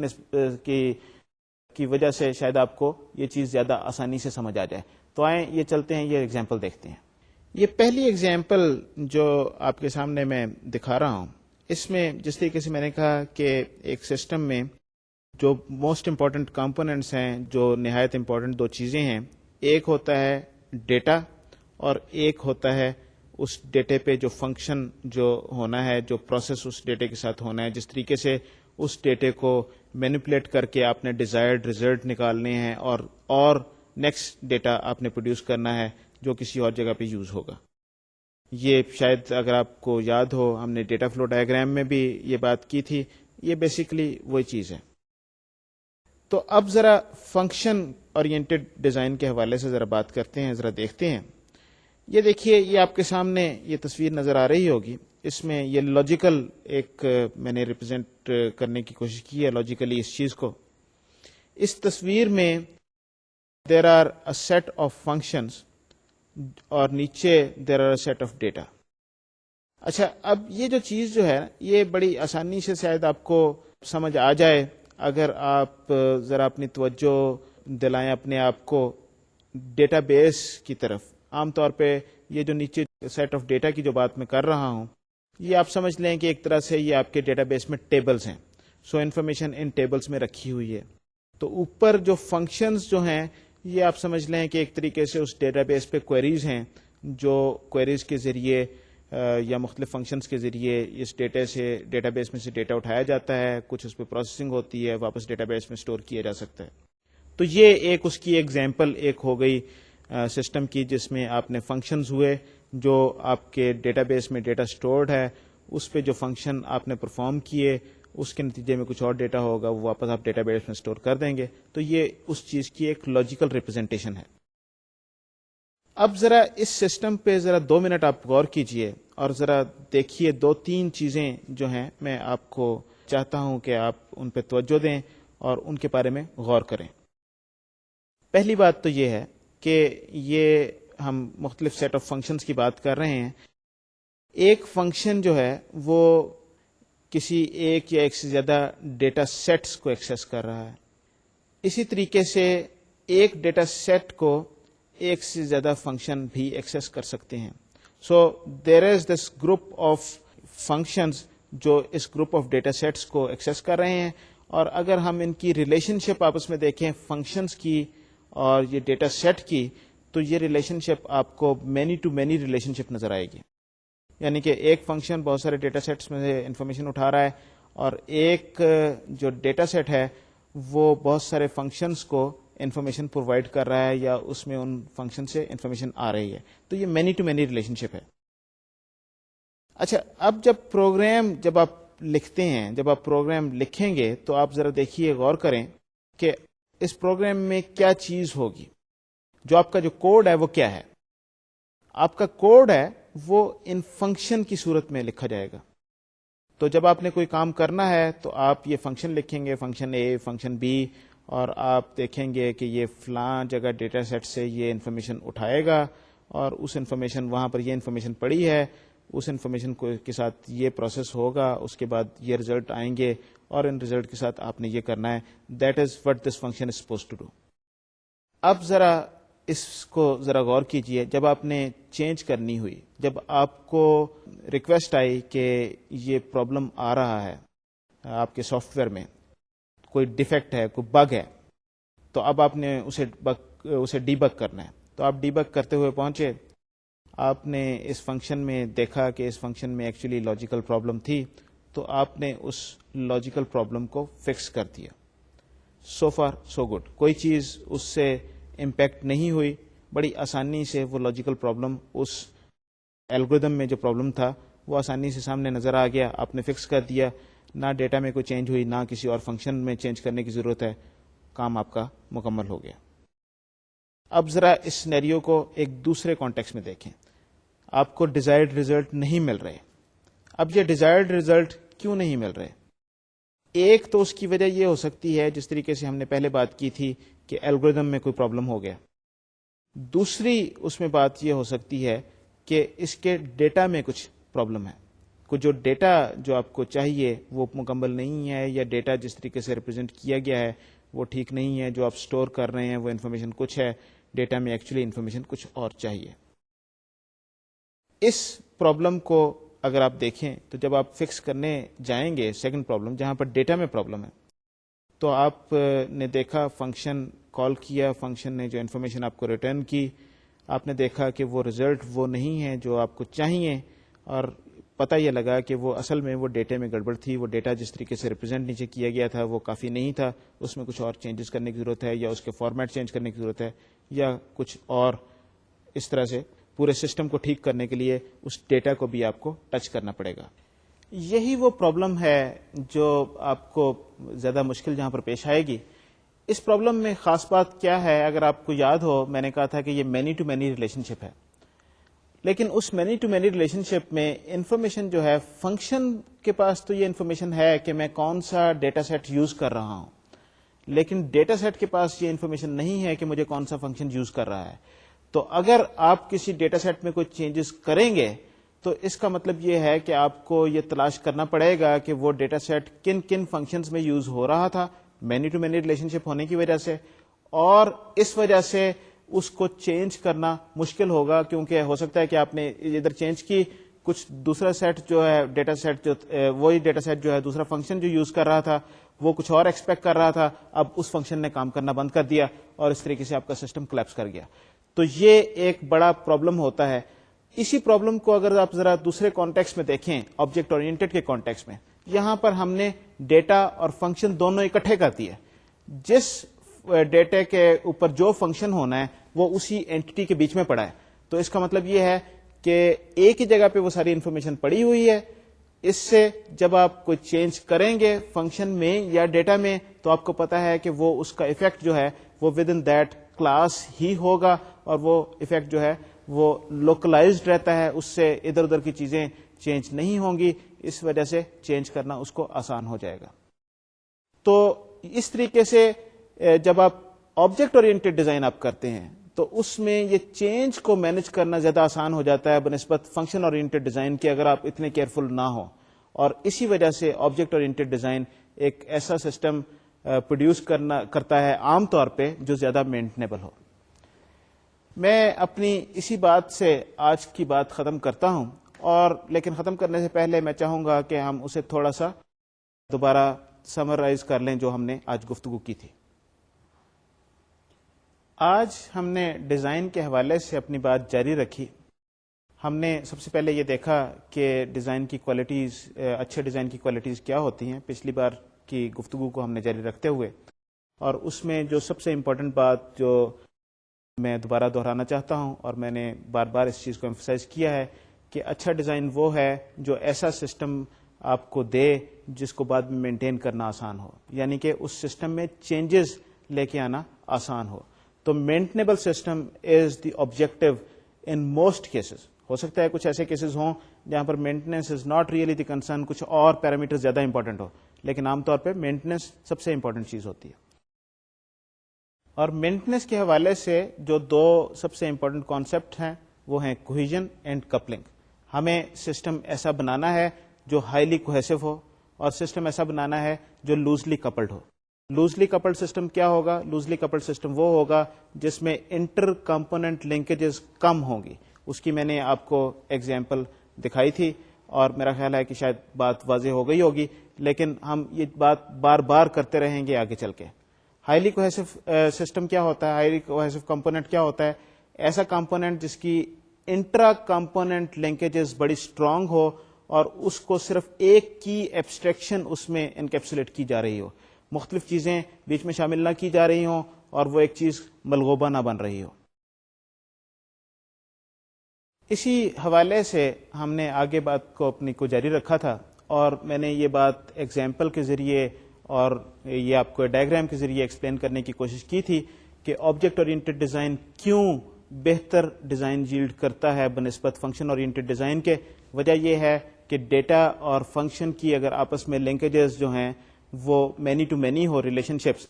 کی وجہ سے شاید آپ کو یہ چیز زیادہ آسانی سے سمجھ آ جائے. تو آئیں یہ چلتے ہیں, یہ ایگزامپل دیکھتے ہیں. یہ پہلی ایگزامپل جو آپ کے سامنے میں دکھا رہا ہوں, اس میں جس طریقے سے میں نے کہا کہ ایک سسٹم میں جو موسٹ امپورٹنٹ کمپوننٹس ہیں, جو نہایت امپورٹنٹ دو چیزیں ہیں, ایک ہوتا ہے ڈیٹا اور ایک ہوتا ہے اس ڈیٹے پہ جو فنکشن جو ہونا ہے, جو پروسیس اس ڈیٹے کے ساتھ ہونا ہے, جس طریقے سے اس ڈیٹے کو مینیپولیٹ کر کے آپ نے ڈیزائرڈ ریزلٹ نکالنے ہیں اور نیکسٹ ڈیٹا آپ نے پروڈیوس کرنا ہے جو کسی اور جگہ پہ یوز ہوگا. یہ شاید اگر آپ کو یاد ہو, ہم نے ڈیٹا فلو ڈائیگرام میں بھی یہ بات کی تھی. یہ بیسیکلی وہی چیز ہے. تو اب ذرا فنکشن اورینٹڈ ڈیزائن کے حوالے سے ذرا بات کرتے ہیں, ذرا دیکھتے ہیں. یہ دیکھیے, یہ آپ کے سامنے یہ تصویر نظر آ رہی ہوگی. اس میں یہ لاجیکل ایک میں نے ریپرزینٹ کرنے کی کوشش کی ہے لاجیکلی اس چیز کو. اس تصویر میں there are a set of functions اور نیچے there are a set of data. اچھا, اب یہ جو چیز جو ہے یہ بڑی آسانی سے شاید آپ کو سمجھ آ جائے اگر آپ ذرا اپنی توجہ دلائیں اپنے آپ کو ڈیٹا بیس کی طرف. عام طور پہ یہ جو نیچے سیٹ آف ڈیٹا کی جو بات میں کر رہا ہوں, یہ آپ سمجھ لیں کہ ایک طرح سے یہ آپ کے ڈیٹا بیس میں ٹیبلز ہیں. سو انفارمیشن ان ٹیبلز میں رکھی ہوئی ہے. تو اوپر جو فنکشنز جو ہیں یہ آپ سمجھ لیں کہ ایک طریقے سے اس ڈیٹا بیس پہ کوئریز ہیں, جو کوئریز کے ذریعے یا مختلف فنکشنز کے ذریعے اس ڈیٹا بیس میں سے ڈیٹا اٹھایا جاتا ہے, کچھ اس پہ پروسیسنگ ہوتی ہے, واپس ڈیٹا بیس میں اسٹور کیا جا سکتا ہے. تو یہ ایک اس کی ایگزامپل ایک ہو گئی سسٹم کی, جس میں آپ نے فنکشنز ہوئے جو آپ کے ڈیٹا بیس میں ڈیٹا اسٹورڈ ہے, اس پہ جو فنکشن آپ نے پرفارم کیے, اس کے نتیجے میں کچھ اور ڈیٹا ہوگا, وہ واپس آپ ڈیٹا بیس میں اسٹور کر دیں گے. تو یہ اس چیز کی ایک لاجیکل ریپرزینٹیشن ہے. اب ذرا اس سسٹم پہ ذرا 2 منٹ آپ غور کیجئے اور ذرا دیکھیے 2-3 چیزیں جو ہیں میں آپ کو چاہتا ہوں کہ آپ ان پہ توجہ دیں اور ان کے بارے میں غور کریں. پہلی بات تو یہ ہے کہ یہ ہم مختلف سیٹ آف فنکشنز کی بات کر رہے ہیں. ایک فنکشن جو ہے وہ کسی ایک یا ایک سے زیادہ ڈیٹا سیٹس کو ایکسیس کر رہا ہے. اسی طریقے سے ایک ڈیٹا سیٹ کو ایک سے زیادہ فنکشن بھی ایکسیس کر سکتے ہیں. سو دیر از دس گروپ آف فنکشنز جو اس گروپ آف ڈیٹا سیٹس کو ایکسیس کر رہے ہیں, اور اگر ہم ان کی ریلیشن شپ آپس میں دیکھیں فنکشنز کی اور یہ ڈیٹا سیٹ کی, تو یہ ریلیشن شپ آپ کو مینی ٹو مینی ریلیشن شپ نظر آئے گی. یعنی کہ ایک فنکشن بہت سارے ڈیٹا سیٹس میں سے انفارمیشن اٹھا رہا ہے, اور ایک جو ڈیٹا سیٹ ہے وہ بہت سارے فنکشنز کو انفارمیشن پرووائڈ کر رہا ہے, یا اس میں ان فنکشن سے انفارمیشن آ رہی ہے. تو یہ مینی ٹو مینی ریلیشن شپ ہے. اچھا, اب جب آپ لکھتے ہیں, جب آپ پروگرام لکھیں گے تو آپ ذرا دیکھیے, غور کریں کہ اس پروگرام میں کیا چیز ہوگی. جو آپ کا جو کوڈ ہے وہ کیا ہے. آپ کا کوڈ ہے وہ ان فنکشن کی صورت میں لکھا جائے گا. تو جب آپ نے کوئی کام کرنا ہے تو آپ یہ فنکشن لکھیں گے, فنکشن اے, فنکشن بی, اور آپ دیکھیں گے کہ یہ فلاں جگہ ڈیٹا سیٹ سے یہ انفارمیشن اٹھائے گا, اور اس انفارمیشن وہاں پر یہ انفارمیشن پڑی ہے, اس انفارمیشن کے ساتھ یہ پروسیس ہوگا, اس کے بعد یہ ریزلٹ آئیں گے, اور ان ریزلٹ کے ساتھ آپ نے یہ کرنا ہے. That is what this function is suppose to do. اب ذرا اس کو ذرا غور کیجئے. جب آپ نے چینج کرنی ہوئی, جب آپ کو ریکویسٹ آئی کہ یہ پرابلم آ رہا ہے آپ کے سافٹ ویئر میں, کوئی ڈیفیکٹ ہے, کوئی بگ ہے, تو اب آپ نے اسے ڈی بگ کرنا ہے. تو آپ ڈی بگ کرتے ہوئے پہنچے, آپ نے اس فنکشن میں دیکھا کہ اس فنکشن میں ایکچولی لاجیکل پرابلم تھی, تو آپ نے اس لاجیکل پرابلم کو فکس کر دیا. سو فار سو گڈ, کوئی چیز اس سے امپیکٹ نہیں ہوئی, بڑی آسانی سے وہ لاجیکل پرابلم, اس الگوریدم میں جو پرابلم تھا وہ آسانی سے سامنے نظر آ گیا, آپ نے فکس کر دیا. نہ ڈیٹا میں کوئی چینج ہوئی, نہ کسی اور فنکشن میں چینج کرنے کی ضرورت ہے, کام آپ کا مکمل ہو گیا. اب ذرا اس سینیریو کو ایک دوسرے کانٹیکس میں دیکھیں. آپ کو ڈیزائرڈ ریزلٹ نہیں مل رہے. اب یہ ڈیزائرڈ ریزلٹ کیوں نہیں مل رہے؟ ایک تو اس کی وجہ یہ ہو سکتی ہے, جس طریقے سے ہم نے پہلے بات کی تھی, کہ الگوریدم میں کوئی پرابلم ہو گیا. دوسری اس میں بات یہ ہو سکتی ہے کہ اس کے ڈیٹا میں کچھ پرابلم ہے. کچھ جو ڈیٹا جو آپ کو چاہیے وہ مکمل نہیں ہے, یا ڈیٹا جس طریقے سے ریپرزینٹ کیا گیا ہے وہ ٹھیک نہیں ہے. جو آپ سٹور کر رہے ہیں وہ انفارمیشن کچھ ہے, ڈیٹا میں ایکچولی انفارمیشن کچھ اور چاہیے. اس پرابلم کو اگر آپ دیکھیں تو جب آپ فکس کرنے جائیں گے سیکنڈ پرابلم, جہاں پر ڈیٹا میں پرابلم ہے, تو آپ نے دیکھا فنکشن کال کیا, فنکشن نے جو انفارمیشن آپ کو ریٹرن کی, آپ نے دیکھا کہ وہ ریزلٹ وہ نہیں ہے جو آپ کو چاہیے, اور پتہ یہ لگا کہ وہ اصل میں وہ ڈیٹا میں گڑبڑ تھی. وہ ڈیٹا جس طریقے سے ریپرزینٹ نیچے کیا گیا تھا وہ کافی نہیں تھا, اس میں کچھ اور چینجز کرنے کی ضرورت ہے, یا اس کے فارمیٹ چینج کرنے کی ضرورت ہے, یا کچھ اور. اس طرح سے پورے سسٹم کو ٹھیک کرنے کے لیے اس ڈیٹا کو بھی آپ کو ٹچ کرنا پڑے گا. یہی وہ پرابلم ہے جو آپ کو زیادہ مشکل جہاں پر پیش آئے گی. اس پرابلم میں خاص بات کیا ہے؟ اگر آپ کو یاد ہو, میں نے کہا تھا کہ یہ مینی ٹو مینی ریلیشن شپ ہے. لیکن اس مینی ٹو مینی ریلیشن شپ میں انفارمیشن جو ہے, فنکشن کے پاس تو یہ انفارمیشن ہے کہ میں کون سا ڈیٹا سیٹ یوز کر رہا ہوں, لیکن ڈیٹا سیٹ کے پاس یہ انفارمیشن نہیں ہے کہ مجھے کون سا فنکشن یوز کر رہا ہے. تو اگر آپ کسی ڈیٹا سیٹ میں کوئی چینجز کریں گے تو اس کا مطلب یہ ہے کہ آپ کو یہ تلاش کرنا پڑے گا کہ وہ ڈیٹا سیٹ کن کن فنکشنز میں یوز ہو رہا تھا مینی ٹو مینی ریلیشن شپ ہونے کی وجہ سے, اور اس وجہ سے اس کو چینج کرنا مشکل ہوگا, کیونکہ ہو سکتا ہے کہ آپ نے ادھر چینج کی, کچھ دوسرا سیٹ جو ہے ڈیٹا سیٹ جو وہی ڈیٹا سیٹ جو ہے دوسرا فنکشن جو یوز کر رہا تھا وہ کچھ اور ایکسپیکٹ کر رہا تھا, اب اس فنکشن نے کام کرنا بند کر دیا, اور اس طریقے سے آپ کا سسٹم کلیپس کر گیا. تو یہ ایک بڑا پرابلم ہوتا ہے. اسی پرابلم کو اگر آپ ذرا دوسرے کانٹیکس میں دیکھیں, آبجیکٹ اورینٹڈ کے کانٹیکس میں, یہاں پر ہم نے ڈیٹا اور فنکشن دونوں اکٹھے کر دیے. جس ڈیٹا کے اوپر جو فنکشن ہونا ہے وہ اسی اینٹی کے بیچ میں پڑا ہے. تو اس کا مطلب یہ ہے کہ ایک ہی جگہ پہ وہ ساری انفارمیشن پڑی ہوئی ہے. اس سے جب آپ کوئی چینج کریں گے فنکشن میں یا ڈیٹا میں, تو آپ کو پتا ہے کہ وہ اس کا افیکٹ جو ہے وہ ود ان دیٹ کلاس ہی ہوگا, اور وہ افیکٹ جو ہے وہ لوکلائزڈ رہتا ہے, اس سے ادھر ادھر کی چیزیں چینج نہیں ہوں گی. اس وجہ سے چینج کرنا اس کو آسان ہو جائے گا. تو اس طریقے سے جب آپ آبجیکٹ اورینٹڈ ڈیزائن آپ کرتے ہیں تو اس میں یہ چینج کو مینج کرنا زیادہ آسان ہو جاتا ہے بنسبت فنکشن اورینٹڈ ڈیزائن کے, اگر آپ اتنے کیئرفل نہ ہو. اور اسی وجہ سے آبجیکٹ اورینٹڈ ڈیزائن ایک ایسا سسٹم پروڈیوس کرتا ہے عام طور پہ جو زیادہ مینٹنیبل ہو. میں اپنی اسی بات سے آج کی بات ختم کرتا ہوں، اور لیکن ختم کرنے سے پہلے میں چاہوں گا کہ ہم اسے تھوڑا سا دوبارہ سمرائز کر لیں جو ہم نے آج گفتگو کی تھی. آج ہم نے ڈیزائن کے حوالے سے اپنی بات جاری رکھی. ہم نے سب سے پہلے یہ دیکھا کہ ڈیزائن کی کوالٹیز، اچھے ڈیزائن کی کوالٹیز کیا ہوتی ہیں پچھلی بار کی گفتگو کو ہم نے جاری رکھتے ہوئے، اور اس میں جو سب سے امپورٹنٹ بات جو میں دوبارہ دہرانا چاہتا ہوں، اور میں نے بار بار اس چیز کو ایمفسائز کیا ہے کہ اچھا ڈیزائن وہ ہے جو ایسا سسٹم آپ کو دے جس کو بعد میں مینٹین کرنا آسان ہو، یعنی کہ اس سسٹم میں چینجز لے کے آنا آسان ہو. تو maintainable system is the objective in most cases. ہو سکتا ہے کچھ ایسے کیسز ہوں جہاں پر maintenance is not really the concern, کچھ اور پیرامیٹر زیادہ امپورٹنٹ ہو، لیکن عام طور پہ مینٹیننس سب سے امپورٹنٹ چیز ہوتی ہے. اور مینٹیننس کے حوالے سے جو دو سب سے امپورٹنٹ کانسیپٹ ہیں وہ ہیں کوہیژن اینڈ کپلنگ. ہمیں سسٹم ایسا بنانا ہے جو ہائیلی کوہیسو ہو، اور سسٹم ایسا بنانا ہے جو لوزلی کپلڈ ہو. لوزلی کپلڈ سسٹم کیا ہوگا؟ لوزلی کپلڈ سسٹم وہ ہوگا جس میں انٹر کمپوننٹ لنکیجز کم ہوں گی. اس کی میں نے آپ کو ایگزامپل دکھائی تھی، اور میرا خیال ہے کہ شاید بات واضح ہو گئی ہوگی، لیکن ہم یہ بات بار بار کرتے رہیں گے آگے چل کے. ہائیلی کوہیسو سسٹم کیا ہوتا ہے؟ ہائیلی کوہیسو کمپوننٹ کیا ہوتا ہے؟ ایسا کمپوننٹ جس کی انٹرا کمپوننٹ لنکیجز بڑی اسٹرانگ ہو، اور اس کو صرف ایک کی ایبسٹریکشن اس میں انکیپسولیٹ کی جا رہی ہو، مختلف چیزیں بیچ میں شامل نہ کی جا رہی ہوں، اور وہ ایک چیز ملغوبہ نہ بن رہی ہو. اسی حوالے سے ہم نے آگے بات کو اپنی کو جاری رکھا تھا، اور میں نے یہ بات ایگزامپل کے ذریعے اور یہ آپ کو ڈائیگرام کے ذریعے ایکسپلین کرنے کی کوشش کی تھی کہ آبجیکٹ اورینٹڈ ڈیزائن کیوں بہتر ڈیزائن ییلڈ کرتا ہے بنسبت فنکشن اورینٹڈ ڈیزائن کے. وجہ یہ ہے کہ ڈیٹا اور فنکشن کی اگر آپس میں لنکیجز جو ہیں وہ مینی ٹو مینی ہو، ریلیشن شپس،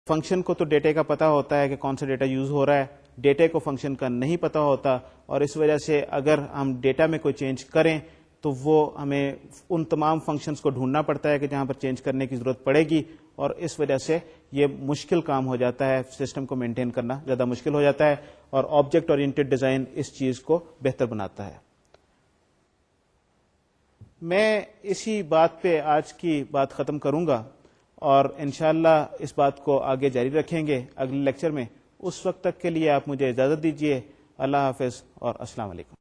فنکشن کو تو ڈیٹا کا پتا ہوتا ہے کہ کون سا ڈیٹا یوز ہو رہا ہے، ڈیٹا کو فنکشن کا نہیں پتا ہوتا، اور اس وجہ سے اگر ہم ڈیٹا میں کوئی چینج کریں تو وہ ہمیں ان تمام فنکشنز کو ڈھونڈنا پڑتا ہے کہ جہاں پر چینج کرنے کی ضرورت پڑے گی، اور اس وجہ سے یہ مشکل کام ہو جاتا ہے، سسٹم کو مینٹین کرنا زیادہ مشکل ہو جاتا ہے، اور آبجیکٹ اورینٹڈ ڈیزائن اس چیز کو بہتر بناتا ہے. میں اسی بات پہ آج کی بات ختم کروں گا، اور انشاءاللہ اس بات کو آگے جاری رکھیں گے اگلے لیکچر میں. اس وقت تک کے لیے آپ مجھے اجازت دیجیے. اللہ حافظ اور السلام علیکم.